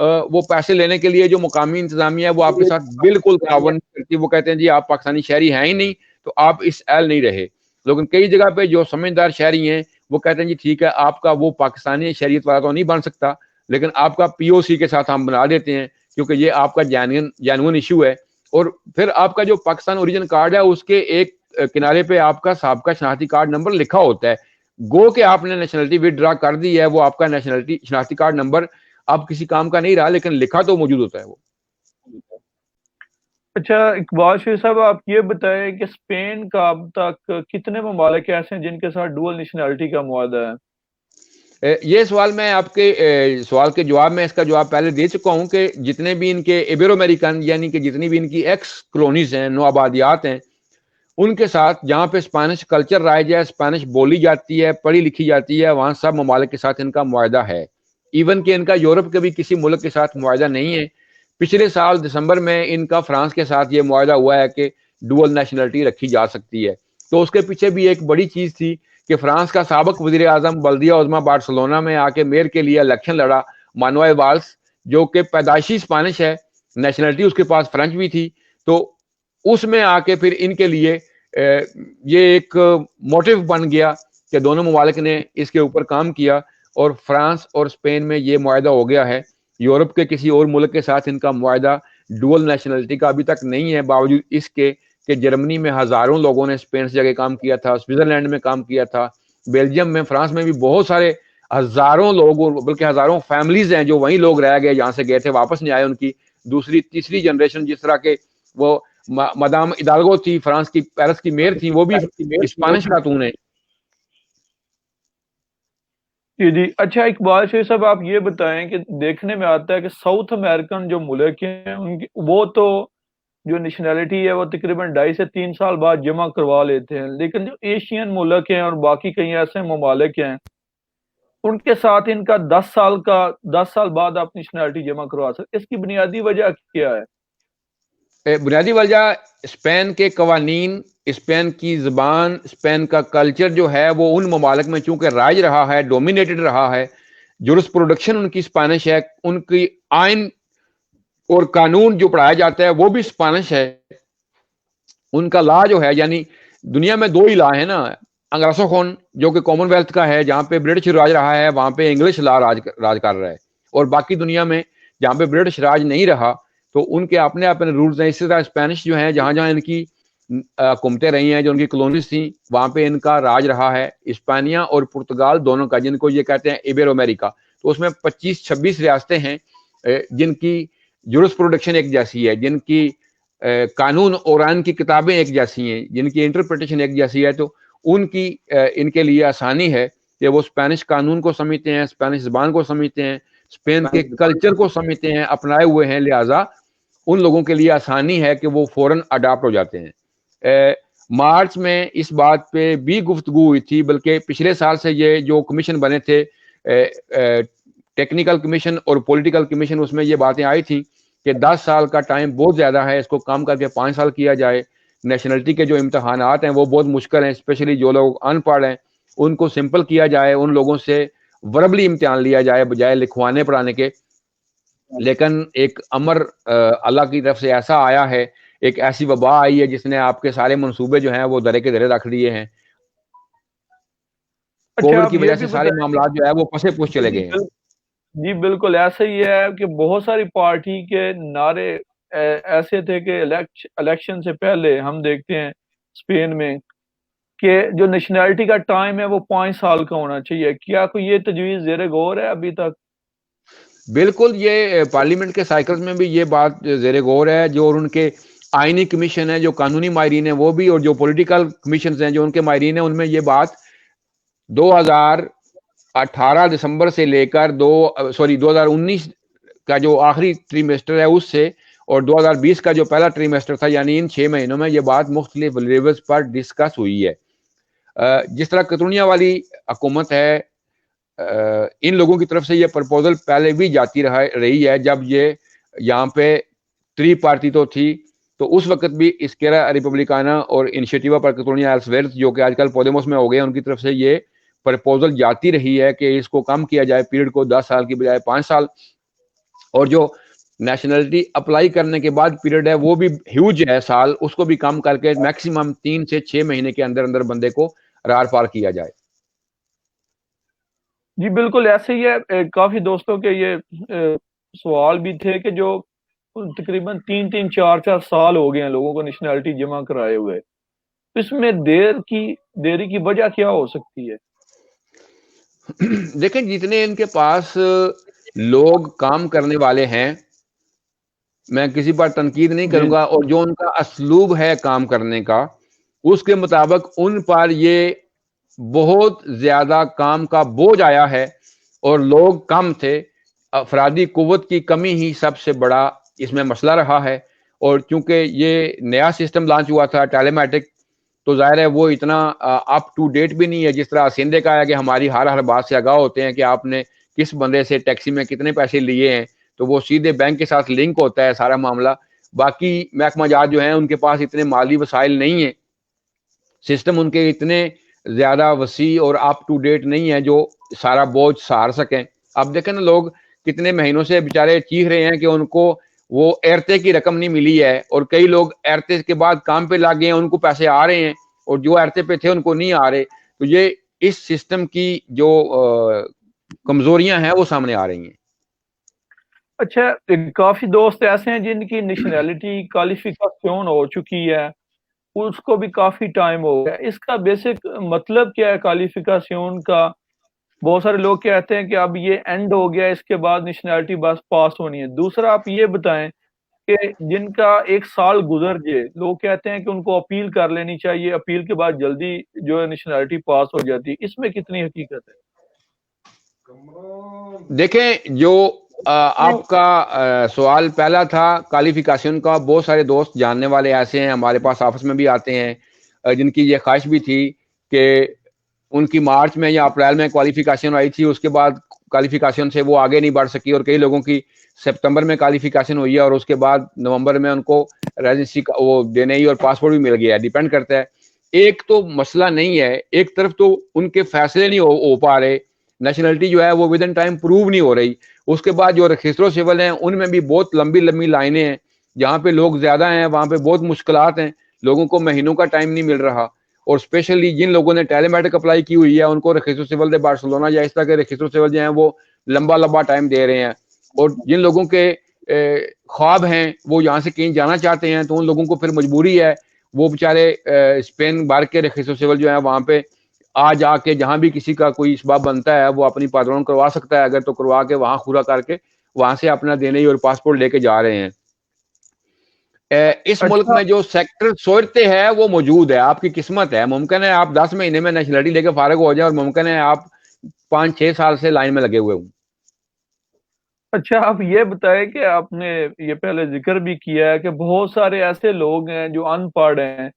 وہ پیسے لینے کے لیے جو مقامی انتظامیہ ہے وہ آپ کے ساتھ بالکل تعاون کرتی ہے. وہ کہتے ہیں جی آپ پاکستانی شہری ہیں ہی نہیں تو آپ اس اہل نہیں رہے. لیکن کئی جگہ پہ جو سمجھدار شہری ہیں وہ کہتے ہیں جی ٹھیک ہے آپ کا وہ پاکستانی شہریت والا تو نہیں بن سکتا لیکن آپ کا پی او سی کے ساتھ ہم بنا دیتے ہیں کیونکہ یہ آپ کا جینون ایشو ہے. اور پھر آپ کا جو پاکستان اوریجن کارڈ ہے اس کے ایک کنارے پہ آپ کا سابقہ شناختی کارڈ نمبر لکھا ہوتا ہے. گو کہ آپ نے نیشنلٹی ودرا کر دی ہے, وہ آپ کا نیشنلٹی شناختی کارڈ نمبر اب کسی کام کا نہیں رہا لیکن لکھا تو موجود ہوتا ہے وہ. اچھا اقبال شیر صاحب آپ یہ بتائیں کہ اسپین کا اب تک کتنے ممالک ایسے ہیں جن کے ساتھ ڈوئل نیشنلٹی کا معاہدہ ہے؟ یہ سوال میں آپ کے سوال کے جواب میں اس کا جواب پہلے دے چکا ہوں کہ جتنے بھی ان کے ایبیرو امریکن یعنی کہ جتنی بھی ان کی ایکس کالونیز ہیں, نو آبادیات ہیں, ان کے ساتھ جہاں پہ اسپینش کلچر رائج ہے, اسپینش بولی جاتی ہے, پڑھی لکھی جاتی ہے, وہاں سب ممالک کے ساتھ ان کا معاہدہ ہے. ایون کہ ان کا یورپ کے بھی کسی ملک کے ساتھ معاہدہ نہیں ہے. پچھلے سال دسمبر میں ان کا فرانس کے ساتھ یہ معاہدہ ہوا ہے کہ ڈوئل نیشنلٹی رکھی جا سکتی ہے. تو اس کے پیچھے بھی ایک بڑی چیز تھی کہ فرانس کا سابق وزیر اعظم بلدیہ عظمیٰ بارسلونا میں آ کے میئر کے لیے الیکشن لڑا, مانوئل والس, جو کہ پیدائشی اسپینش ہے, نیشنلٹی اس کے پاس فرنچ بھی تھی. تو اس میں آ کے پھر ان کے لیے یہ ایک موٹیو بن گیا کہ دونوں ممالک نے اس کے اوپر کام کیا اور فرانس اور اسپین میں یہ معاہدہ ہو گیا ہے. یورپ کے کسی اور ملک کے ساتھ ان کا معاہدہ ڈوئل نیشنلٹی کا ابھی تک نہیں ہے, باوجود اس کے کہ جرمنی میں ہزاروں لوگوں نے اسپین سے جگہ کام کیا تھا, سوئٹزرلینڈ میں کام کیا تھا, بیلجیم میں, فرانس میں بھی بہت سارے ہزاروں لوگ بلکہ ہزاروں فیملیز ہیں جو وہیں لوگ رہ گئے, جہاں سے گئے تھے واپس نہیں آئے. ان کی دوسری تیسری جنریشن, جس طرح کے وہ مدام ہڈالگو تھی, فرانس کی پیرس کی میئر تھی, وہ بھی اسپینش خاتون ہے. جی اچھا اقبال شیر صاحب آپ یہ بتائیں کہ دیکھنے میں آتا ہے کہ ساؤتھ امریکن جو ملک ہیں ان کی وہ تو جو نیشنلٹی ہے وہ تقریباً 2.5 سے 3 سال بعد جمع کروا لیتے ہیں, لیکن جو ایشین ملک ہیں اور باقی کئی ایسے ممالک ہیں ان کے ساتھ ان کا 10 سال بعد آپ نیشنلٹی جمع کروا سکتے. اس کی بنیادی وجہ کیا ہے؟ بنیادی وجہ اسپین کے قوانین, اسپین کی زبان, اسپین کا کلچر جو ہے وہ ان ممالک میں چونکہ رائج رہا ہے, ڈومینیٹڈ رہا ہے, جورس پروڈکشن ان کی اسپینش ہے, ان کی آئین اور قانون جو پڑھایا جاتا ہے وہ بھی اسپینش ہے. ان کا لا جو ہے, یعنی دنیا میں 2 ہی لا ہے نا, انگریسو خون جو کہ کامن ویلتھ کا ہے جہاں پہ برٹش راج رہا ہے وہاں پہ انگلش لا راج کر رہا ہے, اور باقی دنیا میں جہاں پہ برٹش راج نہیں رہا تو ان کے اپنے اپنے رولز ہیں. اسی طرح اسپینش جو ہیں جہاں جہاں ان کی حکومتیں رہی ہیں, جو ان کی کالونیز تھیں وہاں پہ ان کا راج رہا ہے. اسپانیا اور پرتگال دونوں کا, جن کو یہ کہتے ہیں ایبیرو امریکا, تو اس میں 25-26 ریاستیں ہیں جن کی جورس پروڈکشن ایک جیسی ہے, جن کی قانون اور آئین کی کتابیں ایک جیسی ہیں, جن کی انٹرپریٹیشن ایک جیسی ہے. تو ان کی ان کے لیے آسانی ہے کہ وہ اسپینش قانون کو سمجھتے ہیں, اسپینش زبان کو سمجھتے ہیں, اسپین کے کلچر کو سمجھتے ہیں, اپنائے ہوئے ہیں, لہٰذا ان لوگوں کے لیے آسانی ہے کہ وہ فوراً اڈاپٹ ہو جاتے ہیں. مارچ میں اس بات پہ بھی گفتگو ہوئی تھی, بلکہ پچھلے سال سے یہ جو کمیشن بنے تھے ٹیکنیکل کمیشن اور پولیٹیکل کمیشن, اس میں یہ باتیں آئی تھیں کہ 10 سال کا ٹائم بہت زیادہ ہے, اس کو کم کر کے 5 سال کیا جائے. نیشنلٹی کے جو امتحانات ہیں وہ بہت مشکل ہیں, اسپیشلی جو لوگ ان پڑھ ہیں ان کو سمپل کیا جائے, ان لوگوں سے وربلی امتحان لیا جائے بجائے لکھوانے پڑھانے کے. لیکن ایک امر اللہ کی طرف سے ایسا آیا ہے, ایک ایسی وبا آئی ہے جس نے آپ کے سارے منصوبے جو ہیں وہ درے کے درے رکھ دیے ہیں. کووڈ کی وجہ سے سارے معاملات جو ہے وہ پسے پوچھ چلے گئے ہیں. جی بالکل ایسا ہی ہے کہ بہت ساری پارٹی کے نعرے ایسے تھے کہ الیکشن سے پہلے ہم دیکھتے ہیں اسپین میں کہ جو نیشنلٹی کا ٹائم ہے وہ 5 سال کا ہونا چاہیے. کیا کوئی یہ تجویز زیر غور ہے ابھی تک؟ بالکل, یہ پارلیمنٹ کے سائیکلز میں بھی یہ بات زیر غور ہے. جو ان کے آئینی کمیشن ہے, جو قانونی ماہرین ہیں وہ بھی, اور جو پولیٹیکل کمیشنز ہیں جو ان کے ماہرین ہیں, ان میں یہ بات 2018 دسمبر سے لے کر 2019 کا جو آخری ٹریمیسٹر ہے اس سے, اور 2020 کا جو پہلا ٹریمیسٹر تھا, یعنی ان 6 مہینوں میں یہ بات مختلف لیولز پر ڈسکس ہوئی ہے. جس طرح کترونیا والی حکومت ہے, ان لوگوں کی طرف سے یہ پرپوزل پہلے بھی جاتی رہی ہے. جب یہ یہاں پہ 3 پارٹی تو تھی تو اس وقت بھی اسکیرا ریپبلکانا اور انیشیٹیوا پر کترونیا ایلسویئر جو کہ آج کل پودیموس میں ہو گئے, ان کی طرف سے یہ پرپوزل جاتی رہی ہے کہ اس کو کم کیا جائے پیریڈ کو 10 سال کی بجائے 5 سال. اور جو نیشنلٹی اپلائی کرنے کے بعد پیریڈ ہے وہ بھی ہیوج ہے سال، اس کو بھی کم کر کے میکسیمم 3 سے 6 مہینے کے اندر اندر بندے کو رار پار کیا جائے۔ جی بالکل ایسے ہی ہے، کافی دوستوں کے یہ سوال بھی تھے کہ جو تقریباً 3 4 سال ہو گئے ہیں لوگوں کو نیشنلٹی جمع کرائے ہوئے، اس میں دیری کی وجہ کیا ہو سکتی ہے؟ دیکھیں جتنے ان کے پاس لوگ کام کرنے والے ہیں، میں کسی پر تنقید نہیں جی کروں گا، اور جو ان کا اسلوب ہے کام کرنے کا اس کے مطابق ان پر یہ بہت زیادہ کام کا بوجھ آیا ہے، اور لوگ کم تھے، افرادی قوت کی کمی ہی سب سے بڑا اس میں مسئلہ رہا ہے۔ اور چونکہ یہ نیا سسٹم لانچ ہوا تھا ٹیلی میٹرک، تو ظاہر ہے وہ اتنا اپ ٹو ڈیٹ بھی نہیں ہے، جس طرح سندھے کا ہے کہ ہماری ہر بات سے آگاہ ہوتے ہیں کہ آپ نے کس بندے سے ٹیکسی میں کتنے پیسے لیے ہیں، تو وہ سیدھے بینک کے ساتھ لنک ہوتا ہے سارا معاملہ۔ باقی محکمہ جات جو ہیں ان کے پاس اتنے مالی وسائل نہیں ہیں، سسٹم ان کے اتنے زیادہ وسیع اور اپ ٹو ڈیٹ نہیں ہے جو سارا بوجھ سہار سکیں۔ اب دیکھیں نا، لوگ کتنے مہینوں سے بیچارے چیخ رہے ہیں کہ ان کو وہ ایرتے کی رقم نہیں ملی ہے، اور کئی لوگ ایرتے کے بعد کام پہ لگ گئے ہیں، ان کو پیسے آ رہے ہیں، اور جو ایرتے پہ تھے ان کو نہیں آ رہے۔ تو یہ اس سسٹم کی جو کمزوریاں ہیں وہ سامنے آ رہی ہیں۔ اچھا، کافی دوست ایسے ہیں جن کی نیشنلٹی کوالیفیکیشن ہو چکی ہے، اس کو بھی کافی ٹائم ہو گیا، اس کا بیسک مطلب کیا ہے کوالیفیکیشن کا؟ بہت سارے لوگ کہتے ہیں کہ اب یہ اینڈ ہو گیا، اس کے بعد نیشنلٹی بس پاس ہونی ہے۔ دوسرا آپ یہ بتائیں کہ جن کا 1 سال گزر جائے، لوگ کہتے ہیں کہ ان کو اپیل کر لینی چاہیے، اپیل کے بعد جلدی جو ہے نیشنلٹی پاس ہو جاتی ہے، اس میں کتنی حقیقت ہے؟ دیکھیں جو آپ کا سوال پہلا تھا کوالیفیکیشن کا، بہت سارے دوست جاننے والے ایسے ہیں ہمارے پاس آفس میں بھی آتے ہیں جن کی یہ خواہش بھی تھی کہ ان کی مارچ میں یا اپریل میں کوالیفیکیشن آئی تھی، اس کے بعد کوالیفیکیشن سے وہ آگے نہیں بڑھ سکی، اور کئی لوگوں کی سپتمبر میں کوالیفیکیشن ہوئی ہے اور اس کے بعد نومبر میں ان کو ریزیڈنسی وہ دینے اور پاسپورٹ بھی مل گیا ہے، ڈیپینڈ کرتا ہے۔ ایک تو مسئلہ نہیں ہے، ایک طرف تو ان کے فیصلے نہیں ہو پا رہے، نیشنلٹی جو ہے وہ ود ان ٹائم پروو نہیں ہو رہی۔ اس کے بعد جو رجسٹر سول ہیں ان میں بھی بہت لمبی لمبی لائنیں ہیں، جہاں پہ لوگ زیادہ ہیں وہاں پہ بہت مشکلات ہیں، لوگوں کو مہینوں کا ٹائم نہیں مل رہا۔ اور اسپیشلی جن لوگوں نے ٹیلی میٹرک اپلائی کی ہوئی ہے ان کو رجسٹر سول دے بارسلونا یا اس طرح کے رجسٹر سول جو ہیں وہ لمبا ٹائم دے رہے ہیں۔ اور جن لوگوں کے خواب ہیں وہ یہاں سے کہیں جانا چاہتے ہیں تو ان لوگوں کو پھر مجبوری ہے، وہ بیچارے اسپین بھر کے رجسٹر سول جو ہے وہاں پہ جا کے جہاں بھی کسی کا کوئی اسباب بنتا ہے وہ اپنی پادرون کروا سکتا ہے، اگر تو کروا کے وہاں خورا کر کے وہاں سے اپنا دینے اور پاسپورٹ لے کے جا رہے ہیں۔ اس ملک اچھا میں جو سیکٹر سوچتے ہیں وہ موجود ہے، آپ کی قسمت ہے، ممکن ہے آپ 10 مہینے میں نیشنلٹی لے کے فارغ ہو جائیں، اور ممکن ہے آپ 5 6 سال سے لائن میں لگے ہوئے ہوں۔ اچھا، آپ یہ بتائیں کہ آپ نے یہ پہلے ذکر بھی کیا ہے کہ بہت سارے ایسے لوگ ہیں جو ان پڑھ ہیں،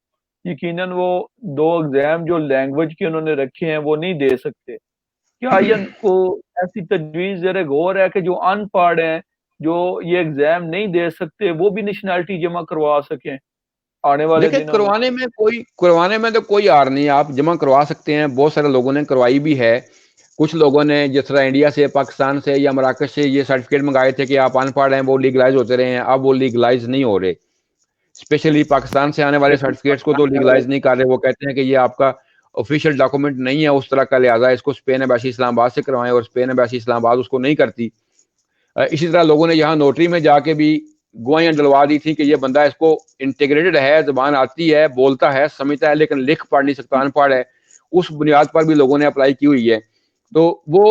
یقیناً وہ 2 ایگزام جو لینگویج کے انہوں نے رکھے ہیں وہ نہیں دے سکتے۔ کیا یہ ان کو ایسی تجویز زیر غور ہے کہ جو ان پڑھ ہیں، جو یہ ایگزام نہیں دے سکتے، وہ بھی نیشنلٹی جمع کروا سکیں آنے والے دیکھیں دنوں میں؟ کروانے میں تو کوئی آر نہیں، آپ جمع کروا سکتے ہیں، بہت سارے لوگوں نے کروائی بھی ہے۔ کچھ لوگوں نے جس طرح انڈیا سے، پاکستان سے یا مراکش سے یہ سرٹیفکیٹ منگائے تھے کہ آپ ان پڑھ ہیں، وہ لیگلائز ہوتے رہے ہیں، اب وہ لیگلائز نہیں ہو رہے۔ اسپیشلی پاکستان سے آنے والے سرٹیفکیٹس کو تو لیگلائز نہیں کر رہے، وہ کہتے ہیں کہ یہ آپ کا آفیشیل ڈاکومنٹ نہیں ہے اس طرح کا، لہٰذا اس کو اسپین ایمبیسی اسلام آباد سے کروائیں، اور اسپین ایمبیسی اسلام آباد اس کو نہیں کرتی۔ اسی طرح لوگوں نے یہاں نوٹری میں جا کے بھی گواہیاں ڈلوا دی تھی کہ یہ بندہ اس کو انٹیگریٹڈ ہے، زبان آتی ہے، بولتا ہے، سمجھتا ہے، لیکن لکھ پڑھ نہیں سکتا، ان پڑھ ہے۔ اس بنیاد پر بھی لوگوں نے اپلائی کی ہوئی ہے۔ تو وہ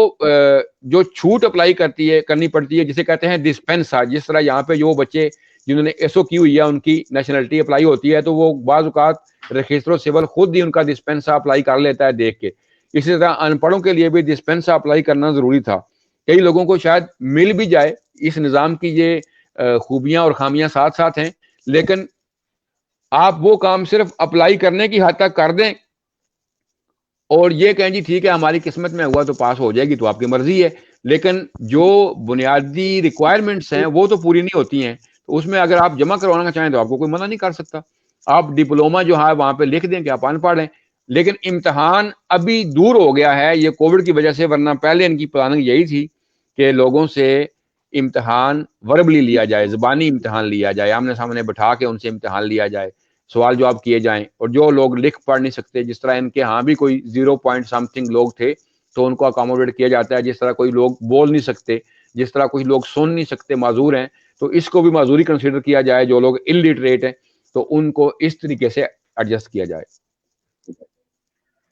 جو چھوٹ اپلائی کرنی پڑتی ہے، جسے کہتے ہیں ڈسپینسا، جس طرح یہاں پہ جو بچے جنہوں نے ایس او کی ہوئی ہے ان کی نیشنلٹی اپلائی ہوتی ہے، تو وہ بعض اوقات رجسٹر سول خود ہی ان کا ڈسپینسا اپلائی کر لیتا ہے دیکھ کے۔ اسی طرح ان پڑھوں کے لیے بھی ڈسپینسا اپلائی کرنا ضروری تھا۔ کئی لوگوں کو شاید مل بھی جائے، اس نظام کی یہ خوبیاں اور خامیاں ساتھ ساتھ ہیں، لیکن آپ وہ کام صرف اپلائی کرنے کی حد تک کر دیں اور یہ کہیں جی ٹھیک ہے ہماری قسمت میں ہوا تو پاس ہو جائے گی، تو آپ کی مرضی ہے، لیکن جو بنیادی ریکوائرمنٹس ہیں وہ تو پوری نہیں ہوتی ہیں۔ تو اس میں اگر آپ جمع کروانا چاہیں تو آپ کو کوئی منع نہیں کر سکتا، آپ ڈپلوما جو ہے وہاں پہ لکھ دیں کہ آپ ان پڑھ ہیں۔ لیکن امتحان ابھی دور ہو گیا ہے یہ کووڈ کی وجہ سے، ورنہ پہلے ان کی پلاننگ یہی تھی کہ لوگوں سے امتحان وربلی لیا جائے, زبانی امتحان لیا جائے, آمنے سامنے بٹھا کے ان سے امتحان لیا جائے, سوال جواب کیے جائیں, اور جو لوگ لکھ پڑھ نہیں سکتے, جس طرح ان کے ہاں بھی کوئی 0 لوگ تھے تو ان کو اکاموڈیٹ کیا جاتا ہے, جس طرح کوئی لوگ بول نہیں سکتے, جس طرح کچھ لوگ سن نہیں سکتے, معذور ہیں, تو اس کو بھی معذوری کنسیڈر کیا جائے. جو لوگ الٹریٹ ہیں تو ان کو اس طریقے سے ایڈجسٹ کیا جائے.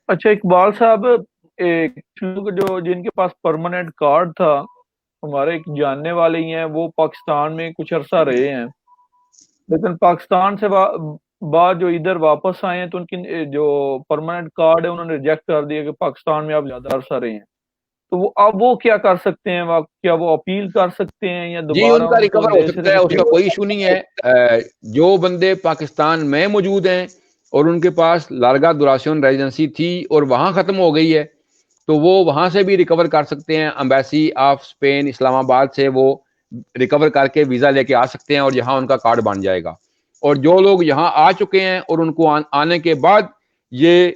اچھا اقبال صاحب، ایک لوگ جو جن کے پاس پرماننٹ کارڈ تھا، ہمارے ایک جاننے والے ہی ہیں، وہ پاکستان میں کچھ عرصہ رہے ہیں، لیکن پاکستان سے بعد جو ادھر واپس آئے ہیں تو ان کی جو پرماننٹ کارڈ ہے انہوں نے ریجیکٹ کر دیا کہ پاکستان میں آپ زیادہ عرصہ رہے ہیں. تو وہ اب وہ کیا کر سکتے ہیں؟ کیا وہ اپیل کر سکتے ہیں یا جی دوبارہ ان کا ان کو ریکور ہو نئے سکتا سرے ہے, سے اس کا کوئی ایشو نہیں ہے. جو بندے پاکستان میں موجود ہیں اور ان کے پاس لارگا دوراسیون ریزیڈنسی تھی اور وہاں ختم ہو گئی ہے تو وہ وہاں سے بھی ریکور کر سکتے ہیں. امبیسی آف اسپین اسلام آباد سے وہ ریکور کر کے ویزا لے کے آ سکتے ہیں اور یہاں ان کا کارڈ بن جائے گا. اور جو لوگ یہاں آ چکے ہیں اور ان کو آنے کے بعد یہ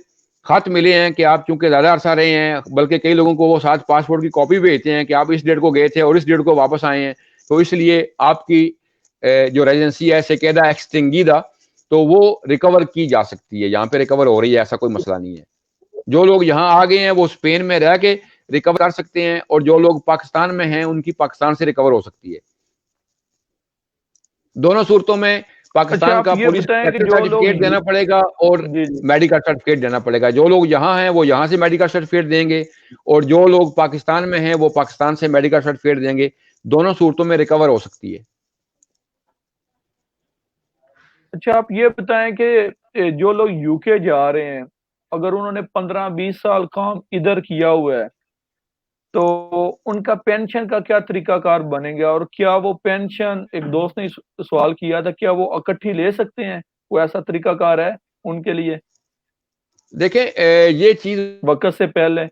خط ملے ہیں کہ آپ چونکہ زیادہ عرصہ رہے ہیں, بلکہ کئی لوگوں کو وہ ساتھ پاسپورٹ کی کاپی بھیجتے ہیں کہ آپ اس ڈیٹ کو گئے تھے اور اس ڈیٹ کو واپس آئے ہیں, تو اس لیے آپ کی جو ریزیڈنسی ہے سیکیڈا ایکسٹنگیدا, تو وہ ریکور کی جا سکتی ہے, یہاں پہ ریکور ہو رہی ہے, ایسا کوئی مسئلہ نہیں ہے. جو لوگ یہاں آ گئے ہیں وہ اسپین میں رہ کے ریکور کر سکتے ہیں, اور جو لوگ پاکستان میں ہیں ان کی پاکستان سے ریکور ہو سکتی ہے. دونوں صورتوں میں اچھا پاکستان آپ کا یہ پولیس بتائیں کہ جو لوگ سرٹیفکیٹ دینا پڑے گا اور جی جی میڈیکل سرٹیفکیٹ دینا پڑے گا. جو لوگ یہاں ہیں وہ یہاں سے میڈیکل سرٹیفکیٹ دیں گے, اور جو لوگ پاکستان میں ہیں وہ پاکستان سے میڈیکل سرٹیفکیٹ دیں گے. دونوں صورتوں میں ریکور ہو سکتی ہے. اچھا آپ یہ بتائیں کہ جو لوگ یو کے جا رہے ہیں، اگر انہوں نے 15-20 سال کام ادھر کیا ہوا ہے تو ان کا پینشن کا کیا طریقہ کار بنے گا؟ اور کیا وہ پینشن، ایک دوست نے سوال کیا تھا، کیا وہ اکٹھی لے سکتے ہیں؟ کوئی ایسا طریقہ کار ہے ان کے لیے دیکھیں یہ چیز وقت سے پہلے؟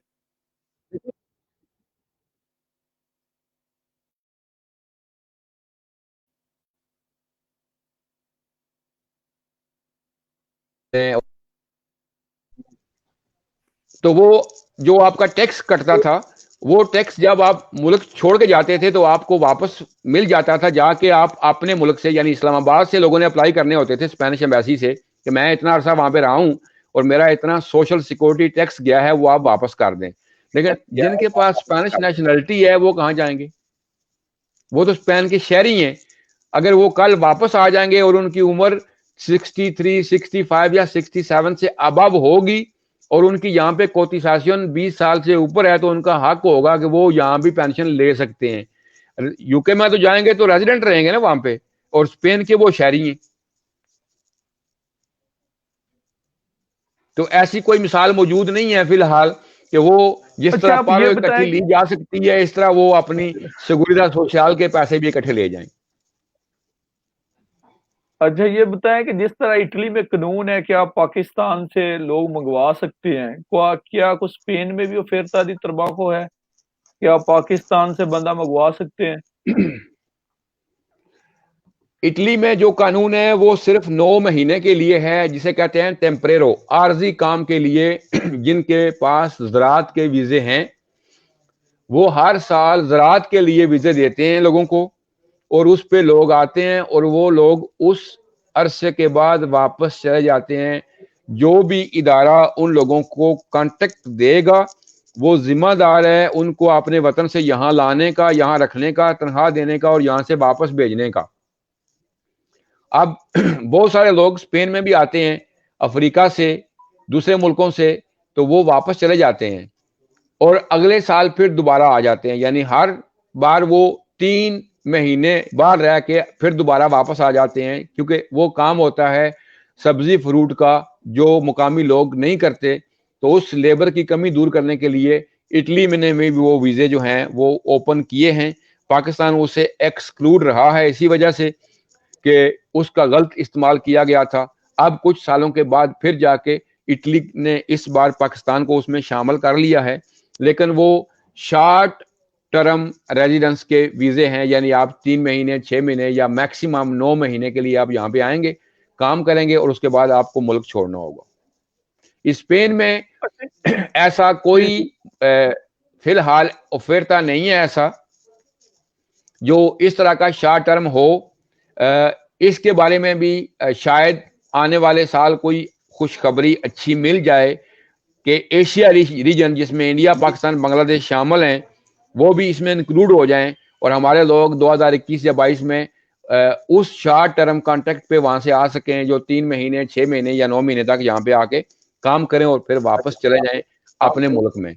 تو وہ جو آپ کا ٹیکس کٹتا تھا وہ ٹیکس جب آپ ملک چھوڑ کے جاتے تھے تو آپ کو واپس مل جاتا تھا. جا کے آپ اپنے ملک سے یعنی اسلام آباد سے لوگوں نے اپلائی کرنے ہوتے تھے اسپینش ایمبیسی سے کہ میں اتنا عرصہ وہاں پہ رہا ہوں اور میرا اتنا سوشل سیکورٹی ٹیکس گیا ہے وہ آپ واپس کر دیں. لیکن جن کے پاس اسپینش نیشنلٹی ہے وہ کہاں جائیں گے؟ وہ تو اسپین کے شہری ہیں. اگر وہ کل واپس آ جائیں گے اور ان کی عمر 63 65 یا 67 سے ابو ہوگی اور ان کی یہاں پہ کوٹیساسیون 20 سال سے اوپر ہے تو ان کا حق ہوگا کہ وہ یہاں بھی پینشن لے سکتے ہیں. یو کے میں تو جائیں گے تو ریزیڈنٹ رہیں گے نا وہاں پہ, اور اسپین کے وہ شہری ہیں. تو ایسی کوئی مثال موجود نہیں ہے فی الحال کہ وہ جس اچھا طرح آپ پارو یہ اکٹھی بتائیں لی جا سکتی ہے اس طرح وہ اپنی سیکورٹی سوشل کے پیسے بھی اکٹھے لے جائیں. اچھا یہ بتائیں کہ جس طرح اٹلی میں قانون ہے کہ آپ پاکستان سے لوگ منگوا سکتے ہیں، کیا کچھ اسپین میں بھی وہ فیرتا دی ترباکو ہے کہ آپ پاکستان سے بندہ منگوا سکتے ہیں؟ اٹلی میں جو قانون ہے وہ صرف 9 مہینے کے لیے ہے, جسے کہتے ہیں ٹیمپریرو, عارضی کام کے لیے. جن کے پاس زراعت کے ویزے ہیں وہ ہر سال زراعت کے لیے ویزے دیتے ہیں لوگوں کو, اور اس پہ لوگ آتے ہیں اور وہ لوگ اس عرصے کے بعد واپس چلے جاتے ہیں. جو بھی ادارہ ان لوگوں کو کانٹیکٹ دے گا وہ ذمہ دار ہے ان کو اپنے وطن سے یہاں لانے کا, یہاں رکھنے کا, تنخواہ دینے کا اور یہاں سے واپس بھیجنے کا. اب بہت سارے لوگ اسپین میں بھی آتے ہیں افریقہ سے, دوسرے ملکوں سے, تو وہ واپس چلے جاتے ہیں اور اگلے سال پھر دوبارہ آ جاتے ہیں. یعنی ہر بار وہ 3 مہینے باہر رہ کے پھر دوبارہ واپس آ جاتے ہیں, کیونکہ وہ کام ہوتا ہے سبزی فروٹ کا جو مقامی لوگ نہیں کرتے. تو اس لیبر کی کمی دور کرنے کے لیے اٹلی میں نے بھی وہ ویزے جو ہیں وہ اوپن کیے ہیں. پاکستان اسے ایکسکلوڈ رہا ہے اسی وجہ سے کہ اس کا غلط استعمال کیا گیا تھا. اب کچھ سالوں کے بعد پھر جا کے اٹلی نے اس بار پاکستان کو اس میں شامل کر لیا ہے, لیکن وہ شارٹ ٹرم ریزیڈنس کے ویزے ہیں. یعنی آپ 3 مہینے 6 مہینے یا میکسیمم 9 مہینے کے لیے آپ یہاں پہ آئیں گے, کام کریں گے اور اس کے بعد آپ کو ملک چھوڑنا ہوگا. اسپین میں ایسا کوئی فی الحال افیرتا نہیں ہے ایسا, جو اس طرح کا شارٹ ٹرم ہو. اس کے بارے میں بھی شاید آنے والے سال کوئی خوشخبری اچھی مل جائے کہ ایشیا ریجن جس میں انڈیا پاکستان بنگلہ دیش شامل ہیں وہ بھی اس میں انکلوڈ ہو جائیں اور ہمارے لوگ 2021 یا 22 میں اس شارٹ ٹرم کانٹریکٹ پہ وہاں سے آ سکیں جو 3 مہینے 6 مہینے یا 9 مہینے تک یہاں پہ آ کے کام کریں اور پھر واپس چلے جائیں اپنے ملک میں.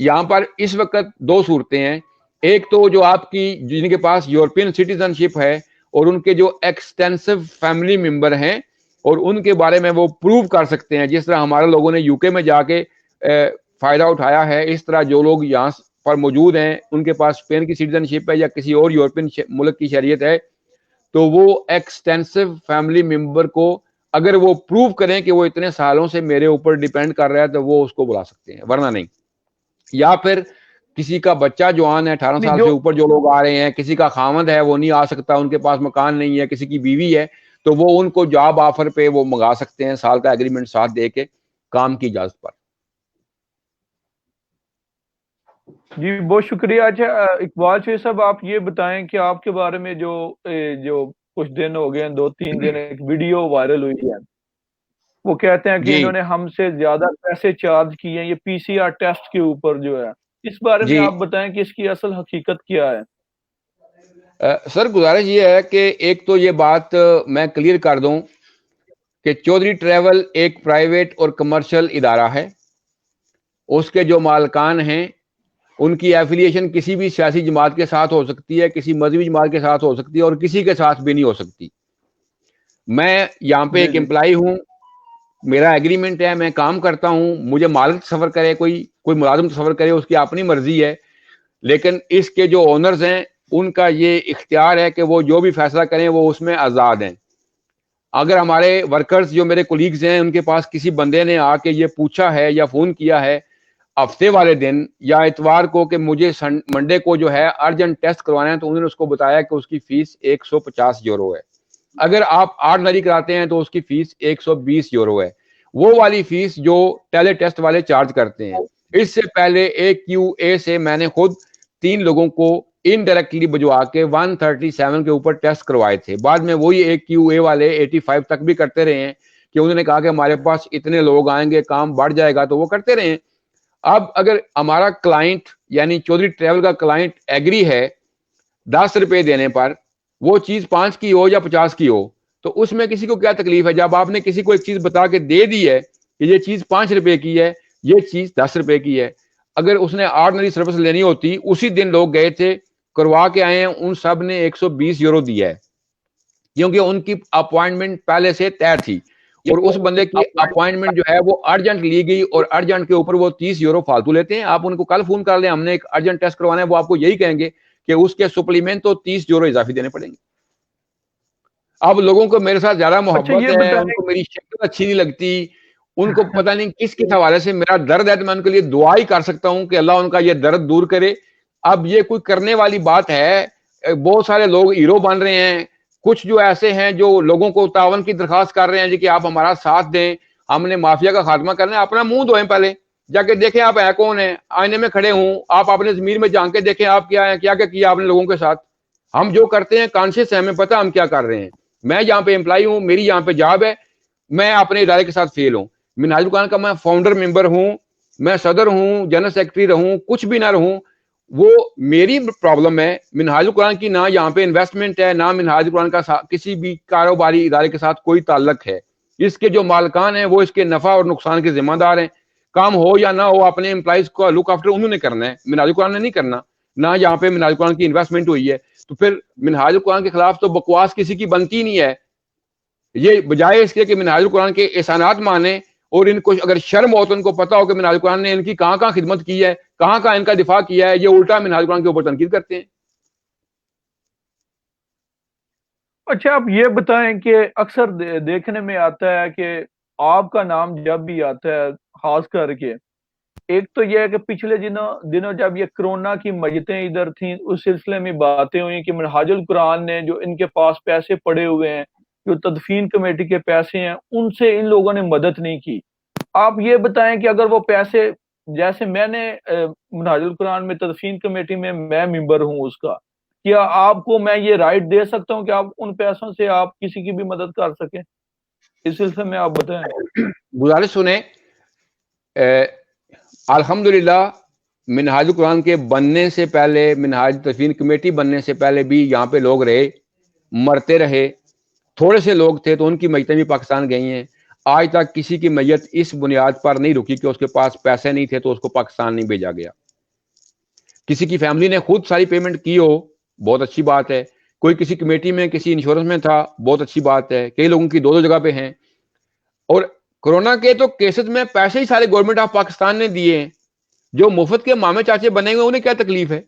یہاں پر اس وقت 2 صورتیں ہیں. ایک تو جو آپ کی جن کے پاس یورپین سٹیزن شپ ہے اور ان کے جو ایکسٹینسو فیملی ممبر ہیں اور ان کے بارے میں وہ پروو کر سکتے ہیں, جس طرح ہمارے لوگوں نے یو کے میں جا کے فائدہ اٹھایا ہے, اس طرح جو لوگ یہاں پر موجود ہیں ان کے پاس اسپین کی سٹیزن شپ ہے یا کسی اور یورپین ملک کی شہریت ہے, تو وہ ایکسٹینسو فیملی ممبر کو اگر وہ پروو کریں کہ وہ اتنے سالوں سے میرے اوپر ڈیپینڈ کر رہا ہے تو وہ اس کو بلا سکتے ہیں, ورنہ نہیں. یا پھر کسی کا بچہ جوان ہے 18 سال سے اوپر جو لوگ آ رہے ہیں, کسی کا خاوند ہے وہ نہیں آ سکتا, ان کے پاس مکان نہیں ہے, کسی کی بیوی ہے, تو وہ ان کو جاب آفر پہ وہ منگا سکتے ہیں سال کا ایگریمنٹ ساتھ دے کے کام کی اجازت پر. جی بہت شکریہ. اچھا اقبال شیخ صاحب آپ یہ بتائیں کہ آپ کے بارے میں جو کچھ دن ہو گئے ہیں 2-3 دن ایک ویڈیو وائرل ہوئی ہے, وہ کہتے ہیں کہ انہوں نے ہم سے زیادہ پیسے چارج کیے ہیں یہ پی سی آر ٹیسٹ کے اوپر جو ہے, اس بارے میں آپ بتائیں کہ اس کی اصل حقیقت کیا ہے؟ سر گزارش یہ ہے کہ ایک تو یہ بات میں کلیئر کر دوں کہ چودھری ٹریول ایک پرائیویٹ اور کمرشل ادارہ ہے. اس کے جو مالکان ہیں ان کی ایفیلیشن کسی بھی سیاسی جماعت کے ساتھ ہو سکتی ہے, کسی مذہبی جماعت کے ساتھ ہو سکتی ہے اور کسی کے ساتھ بھی نہیں ہو سکتی. میں یہاں پہ ایک امپلائی ہوں, میرا ایگریمنٹ ہے, میں کام کرتا ہوں, مجھے مالک تصور کرے کوئی ملازم تصور کرے اس کی اپنی مرضی ہے, لیکن اس کے جو اونرز ہیں ان کا یہ اختیار ہے کہ وہ جو بھی فیصلہ کریں وہ اس میں آزاد ہیں. اگر ہمارے ورکرز جو میرے کولیگز ہیں ان کے پاس کسی بندے نے آ کے یہ پوچھا ہے یا فون کیا ہے ہفتے والے دن یا اتوار کو کہ مجھے منڈے کو جو ہے ارجنٹ ٹیسٹ کروانا ہے, تو انہوں نے اس کو بتایا کہ اس کی فیس 150 یورو ہے. اگر آپ آرڈنری کراتے ہیں تو اس کی فیس 120 یورو ہے, وہ والی فیس جو ٹیلی ٹیسٹ والے چارج کرتے ہیں. اس سے پہلے AQA سے میں نے خود 3 لوگوں کو انڈائریکٹلی بجوا کے 137 کے اوپر ٹیسٹ کروائے تھے. بعد میں وہی AQA والے 85 تک بھی کرتے رہے ہیں کہ انہوں نے کہا کہ ہمارے پاس اتنے لوگ آئیں گے کام بڑھ جائے گا, تو وہ کرتے رہے ہیں. اب اگر ہمارا کلائنٹ یعنی چودھری ٹریول کا کلائنٹ ایگری ہے 10 روپے دینے پر, وہ چیز 5 کی ہو یا 50 کی ہو, تو اس میں کسی کو کیا تکلیف ہے؟ جب آپ نے کسی کو ایک چیز بتا کے دے دی ہے کہ یہ چیز 5 روپے کی ہے, یہ چیز 10 روپے کی ہے, اگر اس نے آرڈنری سروس لینی ہوتی, اسی دن لوگ گئے تھے کروا کے آئے ہیں, ان سب نے 120 یورو دیا ہے کیونکہ ان کی اپوائنٹمنٹ پہلے سے طے تھی, اور اس بندے کی اپوائنٹمنٹ جو ہے وہ ارجنٹ لی گئی, اور ارجنٹ کے اوپر وہ 30 یورو فالتو لیتے ہیں. آپ ان کو کل فون کر لیں ہم نے ایک ارجنٹ ٹیسٹ کروانا ہے, وہ آپ کو یہی کہیں گے کہ اس کے سپلیمنٹ تو 30 یورو اضافی دینے پڑیں گے. اب لوگوں کو میرے ساتھ زیادہ محبت ہے, ان کو میری شکل اچھی نہیں لگتی, ان کو پتہ نہیں کس حوالے سے میرا درد ہے, تو میں ان کے لیے دعا ہی کر سکتا ہوں کہ اللہ ان کا یہ درد دور کرے. اب یہ کوئی کرنے والی بات ہے؟ بہت سارے لوگ ہیرو بن رہے ہیں, کچھ جو ایسے ہیں جو لوگوں کو تعاون کی درخواست کر رہے ہیں جی کہ آپ ہمارا ساتھ دیں, ہم نے مافیا کا خاتمہ کرنا ہے. اپنا منہ دھوئیں, پہلے جا کے دیکھیں آپ ہے کون ہیں, آئینے میں کھڑے ہوں, آپ اپنے ضمیر میں جان کے دیکھیں آپ کیا ہیں, کیا کیا آپ نے لوگوں کے ساتھ. ہم جو کرتے ہیں کانشیس ہے, ہمیں پتہ ہم کیا کر رہے ہیں. میں یہاں پہ امپلائی ہوں, میری یہاں پہ جاب ہے, میں اپنے ادارے کے ساتھ فیل ہوں. منہاج القرآن کا میں فاؤنڈر ممبر ہوں, میں صدر ہوں, جنرل سیکرٹری رہوں, کچھ بھی نہ رہوں, وہ میری پرابلم ہے. منہاج القرآن کی نہ یہاں پہ انویسٹمنٹ ہے, نہ منہاج القرآن کا کسی بھی کاروباری ادارے کے ساتھ کوئی تعلق ہے. اس کے جو مالکان ہیں وہ اس کے نفع اور نقصان کے ذمہ دار ہیں. کام ہو یا نہ ہو, اپنے امپلائیز کو لک آفٹر انہوں نے کرنا ہے, منہاج القرآن نے نہیں کرنا. نہ یہاں پہ منہاج القرآن کی انویسٹمنٹ ہوئی ہے, تو پھر منہاج القرآن کے خلاف تو بکواس کسی کی بنتی نہیں ہے. یہ بجائے اس کے کہ منہاج القرآن کے احسانات مانیں, اور ان کو اگر شرم ہو تو ان کو پتا ہو کہ منہاج القرآن نے ان کی کہاں کہاں خدمت کی ہے, کہاں کہاں ان کا دفاع کیا ہے, یہ الٹا منہاج القرآن کے اوپر تنقید کرتے ہیں. اچھا آپ یہ بتائیں کہ اکثر دیکھنے میں آتا ہے کہ آپ کا نام جب بھی آتا ہے, خاص کر کے ایک تو یہ ہے کہ پچھلے دنوں جب یہ کرونا کی مجتیں ادھر تھیں, اس سلسلے میں باتیں ہوئی کہ منہاج القرآن نے جو ان کے پاس پیسے پڑے ہوئے ہیں, جو تدفین کمیٹی کے پیسے ہیں, ان سے ان لوگوں نے مدد نہیں کی. آپ یہ بتائیں کہ اگر وہ پیسے, جیسے میں نے منہاج القرآن میں تدفین کمیٹی میں ممبر ہوں اس کا, کیا آپ کو میں یہ رائٹ دے سکتا ہوں کہ آپ ان پیسوں سے آپ کسی کی بھی مدد کر سکیں؟ اس سلسلے میں آپ بتائیں. گزارش سنیں، الحمدللہ منہاج القرآن کے بننے سے پہلے، منہاج تدفین کمیٹی بننے سے پہلے بھی یہاں پہ لوگ رہے، مرتے رہے. تھوڑے سے لوگ تھے تو ان کی میتیں بھی پاکستان گئی ہیں. آج تک کسی کی میت اس بنیاد پر نہیں رکی کہ اس کے پاس پیسے نہیں تھے تو اس کو پاکستان نہیں بھیجا گیا. کسی کی فیملی نے خود ساری پیمنٹ کی ہو، بہت اچھی بات ہے. کوئی کسی کمیٹی میں، کسی انشورنس میں تھا، بہت اچھی بات ہے. کئی لوگوں کی دو جگہ پہ ہیں. اور کورونا کے تو کیسز میں پیسے ہی سارے گورنمنٹ آف پاکستان نے دیے ہیں. جو مفت کے مامے چاچے بنے ہوئے انہیں کیا تکلیف ہے؟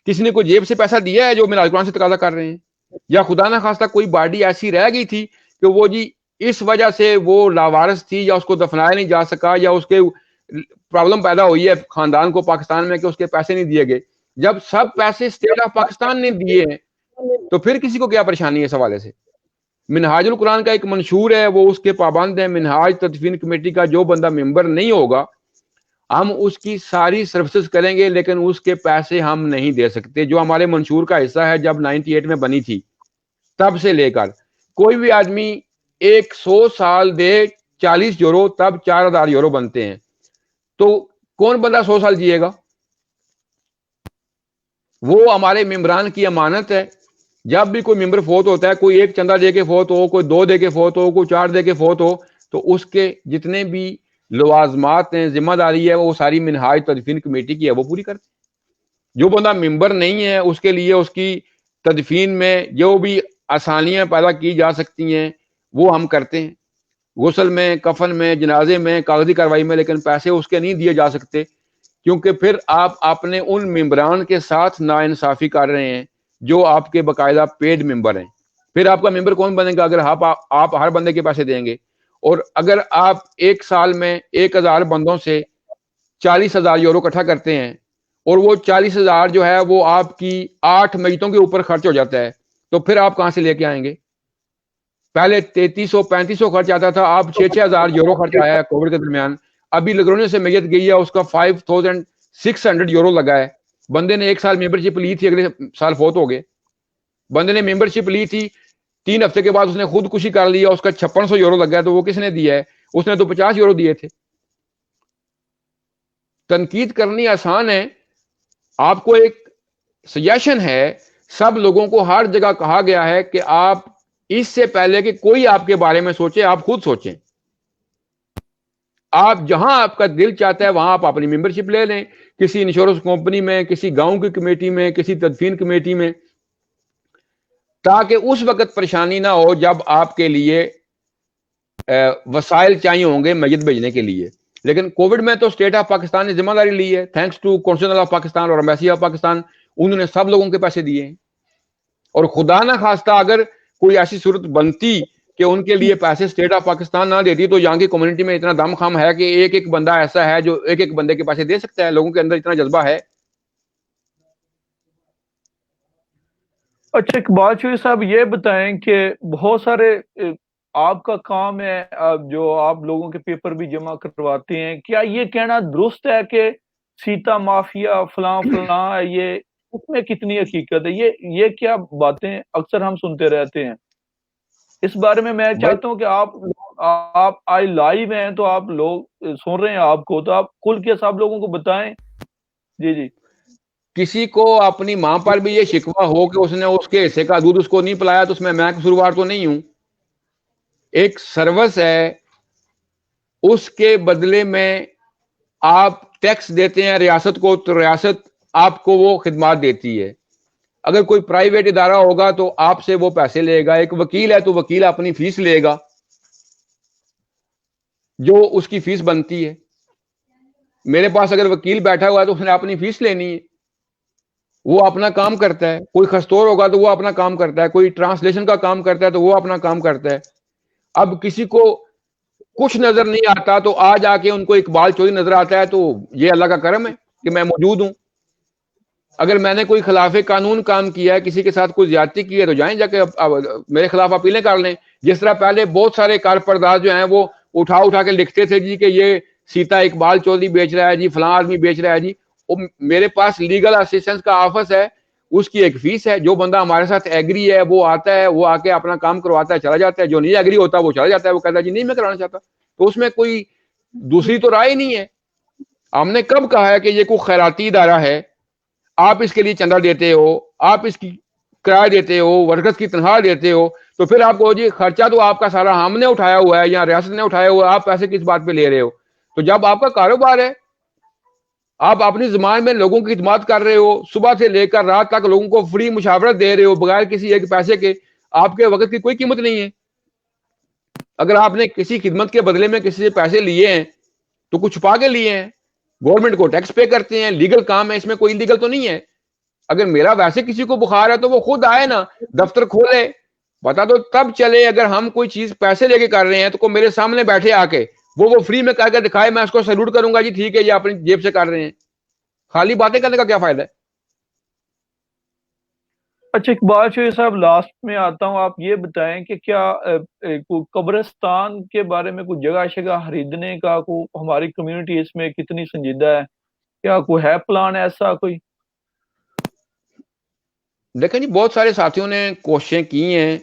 کسی نے کوئی جیب سے پیسہ دیا ہے جو منہاج القرآن سے تقاضا کر رہے ہیں؟ یا خدا نہ خواستہ کوئی باڈی ایسی رہ گئی تھی کہ وہ جی اس وجہ سے وہ لاوارث تھی، یا اس کو دفنایا نہیں جا سکا، یا اس کے پرابلم پیدا ہوئی ہے خاندان کو پاکستان میں کہ اس کے پیسے نہیں دیے گئے. جب سب پیسے اسٹیٹ آف پاکستان نے دیے ہیں تو پھر کسی کو کیا پریشانی ہے اس حوالے سے؟ منہاج القرآن کا ایک منشور ہے، وہ اس کے پابند ہیں. منہاج تدفین کمیٹی کا جو بندہ ممبر نہیں ہوگا، ہم اس کی ساری سروسز کریں گے لیکن اس کے پیسے ہم نہیں دے سکتے. جو ہمارے منشور کا حصہ ہے، جب 98 میں بنی تھی تب سے لے کر کوئی بھی آدمی 100 سال دے 40 یورو، تب 4000 یورو بنتے ہیں. تو کون بندہ 100 سال جیے گا؟ وہ ہمارے ممبران کی امانت ہے. جب بھی کوئی ممبر فوت ہوتا ہے، کوئی 1 چندہ دے کے فوت ہو، کوئی 2 دے کے فوت ہو، کوئی 4 دے کے فوت ہو، تو اس کے جتنے بھی لوازمات ہیں، ذمہ داری ہے، وہ ساری منہاج تدفین کمیٹی کی ہے، وہ پوری کرتے. جو بندہ ممبر نہیں ہے اس کے لیے اس کی تدفین میں جو بھی آسانیاں پیدا کی جا سکتی ہیں وہ ہم کرتے ہیں، غسل میں، کفن میں، جنازے میں، کاغذی کارروائی میں. لیکن پیسے اس کے نہیں دیے جا سکتے، کیونکہ پھر آپ اپنے ان ممبران کے ساتھ ناانصافی کر رہے ہیں جو آپ کے باقاعدہ پیڈ ممبر ہیں. پھر آپ کا ممبر کون بنے گا اگر آپ ہر بندے کے پیسے دیں گے؟ اور اگر آپ 1 سال میں 1000 بندوں سے 40,000 یورو اکٹھا کرتے ہیں اور وہ 40,000 جو ہے وہ آپ کی 8 میتوں کے اوپر خرچ ہو جاتا ہے، تو پھر آپ کہاں سے لے کے آئیں گے؟ پہلے 3300-3500 خرچ آتا تھا، اب 6,000 یورو خرچ آیا ہے کووڈ کے درمیان. ابھی لگرونے سے میت گئی ہے، اس کا 5,600 یورو لگا ہے. بندے نے 1 سال ممبرشپ لی تھی، اگلے سال فوت ہو گئے. بندے نے ممبرشپ لی تھی، 3 ہفتے کے بعد اس نے خودکشی کر لیا، اس کا 5600 یورو لگ گیا. تو وہ کس نے دیا ہے؟ اس نے تو 50 یورو دیے تھے. تنقید کرنی آسان ہے. آپ کو ایک سجیشن ہے، سب لوگوں کو ہر جگہ کہا گیا ہے کہ آپ اس سے پہلے کہ کوئی آپ کے بارے میں سوچے، آپ خود سوچیں. آپ جہاں آپ کا دل چاہتا ہے وہاں آپ اپنی ممبرشپ لے لیں، کسی انشورنس کمپنی میں، کسی گاؤں کی کمیٹی میں، کسی تدفین کمیٹی میں، تاکہ اس وقت پریشانی نہ ہو جب آپ کے لیے وسائل چاہیے ہوں گے میت بھیجنے کے لیے. لیکن کووڈ میں تو اسٹیٹ آف پاکستان نے ذمہ داری لی ہے، thanks to council of Pakistan اور ایمبیسی آف پاکستان. انہوں نے سب لوگوں کے پیسے دیے ہیں. اور خدا نہ خواستہ اگر کوئی ایسی صورت بنتی کہ ان کے لیے پیسے اسٹیٹ آف پاکستان نہ دیتی، تو یہاں کی کمیونٹی میں اتنا دم خم ہے کہ ایک بندہ ایسا ہے جو ایک بندے کے پیسے دے سکتا ہے. لوگوں کے اندر اتنا جذبہ ہے. اچھا اقبال شوری صاحب، یہ بتائیں کہ بہت سارے آپ کا کام ہے، جو آپ لوگوں کے پیپر بھی جمع کرواتے ہیں، کیا یہ کہنا درست ہے کہ سیتا مافیا فلاں فلاں ہے؟ یہ اس میں کتنی حقیقت ہے؟ یہ کیا باتیں اکثر ہم سنتے رہتے ہیں. اس بارے میں میں چاہتا ہوں کہ آپ آئی لائیو ہیں تو آپ لوگ سن رہے ہیں آپ کو، تو آپ کھل کے سب لوگوں کو بتائیں. جی جی. کسی کو اپنی ماں پر بھی یہ شکوہ ہو کہ اس نے اس کے حصے کا دودھ اس کو نہیں پلایا، تو اس میں قصوروار تو نہیں ہوں. ایک سروس ہے، اس کے بدلے میں آپ ٹیکس دیتے ہیں ریاست کو، تو ریاست آپ کو وہ خدمات دیتی ہے. اگر کوئی پرائیویٹ ادارہ ہوگا تو آپ سے وہ پیسے لے گا. ایک وکیل ہے تو وکیل اپنی فیس لے گا جو اس کی فیس بنتی ہے. میرے پاس اگر وکیل بیٹھا ہوا ہے تو اس نے اپنی فیس لینی ہے. وہ اپنا کام کرتا ہے. کوئی خستور ہوگا تو وہ اپنا کام کرتا ہے، کوئی ٹرانسلیشن کا کام کرتا ہے تو وہ اپنا کام کرتا ہے. اب کسی کو کچھ نظر نہیں آتا تو آ جا کے ان کو اقبال چوری نظر آتا ہے، تو یہ اللہ کا کرم ہے کہ میں موجود ہوں. اگر میں نے کوئی خلاف قانون کام کیا ہے، کسی کے ساتھ کوئی زیادتی کی ہے، تو جائیں جا کے میرے خلاف اپیلیں کر لیں. جس طرح پہلے بہت سارے کارپرداز جو ہیں وہ اٹھا کے لکھتے تھے جی کہ یہ سیتا اقبال چودھری بیچ رہا ہے جی، فلاں آدمی بیچ رہا ہے جی. میرے پاس لیگل اسسٹنس کا آفس ہے، اس کی ایک فیس ہے. جو بندہ ہمارے ساتھ ایگری ہے وہ آتا ہے, وہ آ کے اپنا کام کرواتا ہے, چلا جاتا ہے. جو نہیں ایگری ہوتا وہ چلا جاتا ہے, وہ کہتا ہے جی نہیں میں کرانا چاہتا. تو اس میں کوئی دوسری تو رائے نہیں ہے. ہم نے کب کہا ہے کہ یہ کوئی خیراتی ادارہ ہے, آپ اس کے لیے چندہ دیتے ہو, آپ اس کی کرایہ دیتے ہو, ورکرز کی تنخواہ دیتے ہو, تو پھر آپ کو جی خرچہ تو آپ کا سارا ہم نے اٹھایا ہوا ہے یا ریاست نے اٹھایا ہوا ہے, آپ پیسے کس بات پہ لے رہے ہو؟ تو جب آپ کا کاروبار ہے, آپ اپنی زبان میں لوگوں کی خدمات کر رہے ہو, صبح سے لے کر رات تک لوگوں کو فری مشاورت دے رہے ہو بغیر کسی ایک پیسے کے, آپ کے وقت کی کوئی قیمت نہیں ہے. اگر آپ نے کسی خدمت کے بدلے میں کسی سے پیسے لیے ہیں تو کچھ چھپا کے لیے ہیں, گورنمنٹ کو ٹیکس پے کرتے ہیں, لیگل کام ہے, اس میں کوئی لیگل تو نہیں ہے. اگر میرا ویسے کسی کو بخار ہے تو وہ خود آئے نا, دفتر کھولے, بتا دو تب چلے. اگر ہم کوئی چیز پیسے لے کے کر رہے ہیں تو کوئی میرے سامنے بیٹھے آ کے وہ فری میں کر کے دکھائے, میں اس کو سیلوٹ کروں گا جی ٹھیک ہے یہ اپنی جیب سے کر رہے ہیں. خالی باتیں کرنے کا کیا فائدہ ہے؟ اچھا اقبال شوی صاحب, لاسٹ میں آتا ہوں, آپ یہ بتائیں کہ کیا کوئی قبرستان کے بارے میں کوئی جگہ شگہ خریدنے کا کوئی ہماری کمیونٹی اس میں کتنی سنجیدہ ہے, کیا کوئی ہے پلان ایسا کوئی؟ دیکھیں جی بہت سارے ساتھیوں نے کوششیں کی ہیں.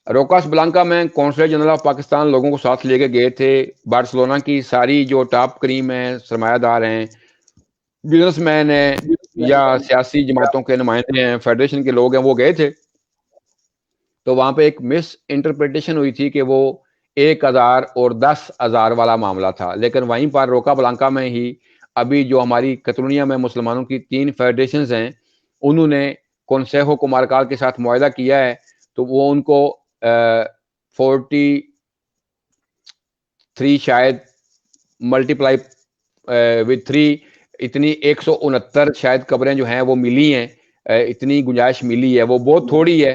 روکاس بلانکا میں کونسلر جنرل آف پاکستان لوگوں کو ساتھ لے کے گئے تھے. بارسلونا کی ساری جو ٹاپ کریم ہیں, سرمایہ دار ہیں, بزنس مین ہیں یا سیاسی جماعتوں کے نمائندے ہیں, فیڈریشن کے لوگ ہیں, وہ گئے تھے. تو وہاں پہ ایک مس انٹرپریٹیشن ہوئی تھی کہ وہ 1000 اور 10,000 والا معاملہ تھا. لیکن وہیں پر روکا بلانکا میں ہی ابھی جو ہماری کترونیا میں مسلمانوں کی 3 فیڈریشنز ہیں, انہوں نے کونسیہو کومارکال کے ساتھ معاہدہ کیا ہے. تو وہ ان کو 43 شاید ملٹیپلائی وتھ 3 اتنی 169 شاید قبریں جو ہیں وہ ملی ہیں, اتنی گنجائش ملی ہے. وہ بہت تھوڑی ہے.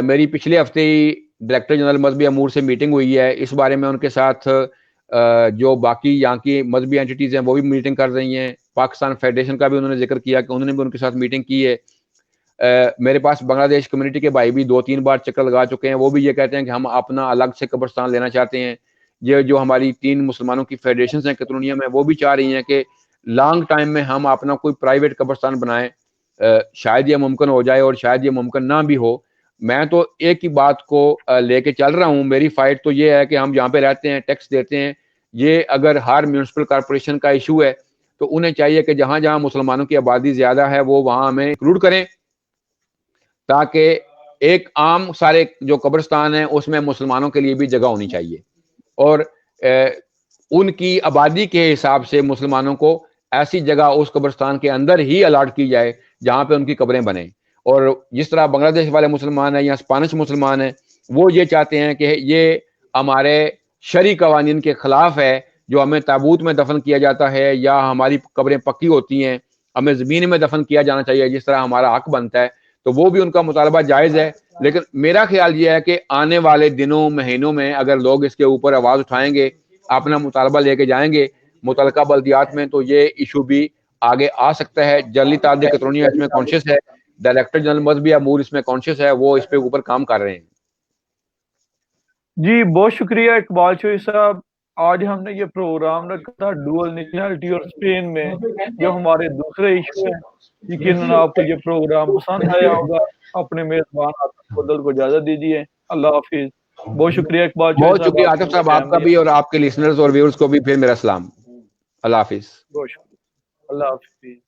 میری پچھلے ہفتے ہی ڈائریکٹر جنرل مذہبی امور سے میٹنگ ہوئی ہے. اس بارے میں ان کے ساتھ جو باقی یہاں کی مذہبی اینٹیز ہیں وہ بھی میٹنگ کر رہی ہیں. پاکستان فیڈریشن کا بھی انہوں نے ذکر کیا کہ انہوں نے بھی ان کے ساتھ میٹنگ کی ہے. میرے پاس بنگلہ دیش کمیونٹی کے بھائی بھی 2-3 بار چکر لگا چکے ہیں. وہ بھی یہ کہتے ہیں کہ ہم اپنا الگ سے قبرستان لینا چاہتے ہیں. یہ جو ہماری 3 مسلمانوں کی فیڈریشنز ہیں کترونیا میں, وہ بھی چاہ رہی ہیں کہ لانگ ٹائم میں ہم اپنا کوئی پرائیویٹ قبرستان بنائیں. شاید یہ ممکن ہو جائے اور شاید یہ ممکن نہ بھی ہو. میں تو ایک ہی بات کو لے کے چل رہا ہوں. میری فائٹ تو یہ ہے کہ ہم جہاں پہ رہتے ہیں ٹیکس دیتے ہیں, یہ اگر ہر میونسپل کارپوریشن کا ایشو ہے تو انہیں چاہیے کہ جہاں جہاں مسلمانوں کی آبادی زیادہ ہے وہ وہاں ہمیں انکلوڈ کریں, تاکہ ایک عام سارے جو قبرستان ہیں اس میں مسلمانوں کے لیے بھی جگہ ہونی چاہیے, اور ان کی آبادی کے حساب سے مسلمانوں کو ایسی جگہ اس قبرستان کے اندر ہی الاٹ کی جائے جہاں پہ ان کی قبریں بنیں. اور جس طرح بنگلہ دیش والے مسلمان ہیں یا اسپانش مسلمان ہیں, وہ یہ چاہتے ہیں کہ یہ ہمارے شرعی قوانین کے خلاف ہے, جو ہمیں تابوت میں دفن کیا جاتا ہے یا ہماری قبریں پکی ہوتی ہیں, ہمیں زمین میں دفن کیا جانا چاہیے جس طرح ہمارا حق بنتا ہے. تو وہ بھی ان کا مطالبہ جائز ہے. لیکن میرا خیال یہ ہے کہ آنے والے دنوں مہینوں میں اگر لوگ اس کے اوپر آواز اٹھائیں گے, اپنا مطالبہ لے کے جائیں گے متعلقہ بلدیات میں, تو یہ ایشو بھی آگے آ سکتا ہے. جلی تعداد کترونیا اس میں کانشیس ہے, ڈائریکٹر جنرل مذہبی امور اس میں کانشیس ہے, وہ اس پہ اوپر کام کر رہے ہیں. جی بہت شکریہ اقبال شوی صاحب. آج ہم نے یہ پروگرام رکھا تھا ڈوئل نیشنلٹی اور اسپین میں جو ہمارے دوسرے ایشو ہیں. یقیناً آپ کو یہ پروگرام پسند آیا ہوگا. اپنے میزبان عاطف فضل کو اجازت دیجیے. اللہ حافظ. بہت شکریہ اقبال شوی بہت صاحب, شکریہ عاطف صاحب, آپ کا بھی اور آپ کے لسنرز اور ویورز کو بھی پھر میرا سلام. اللہ حافظ. بہت شکریہ. اللہ حافظ.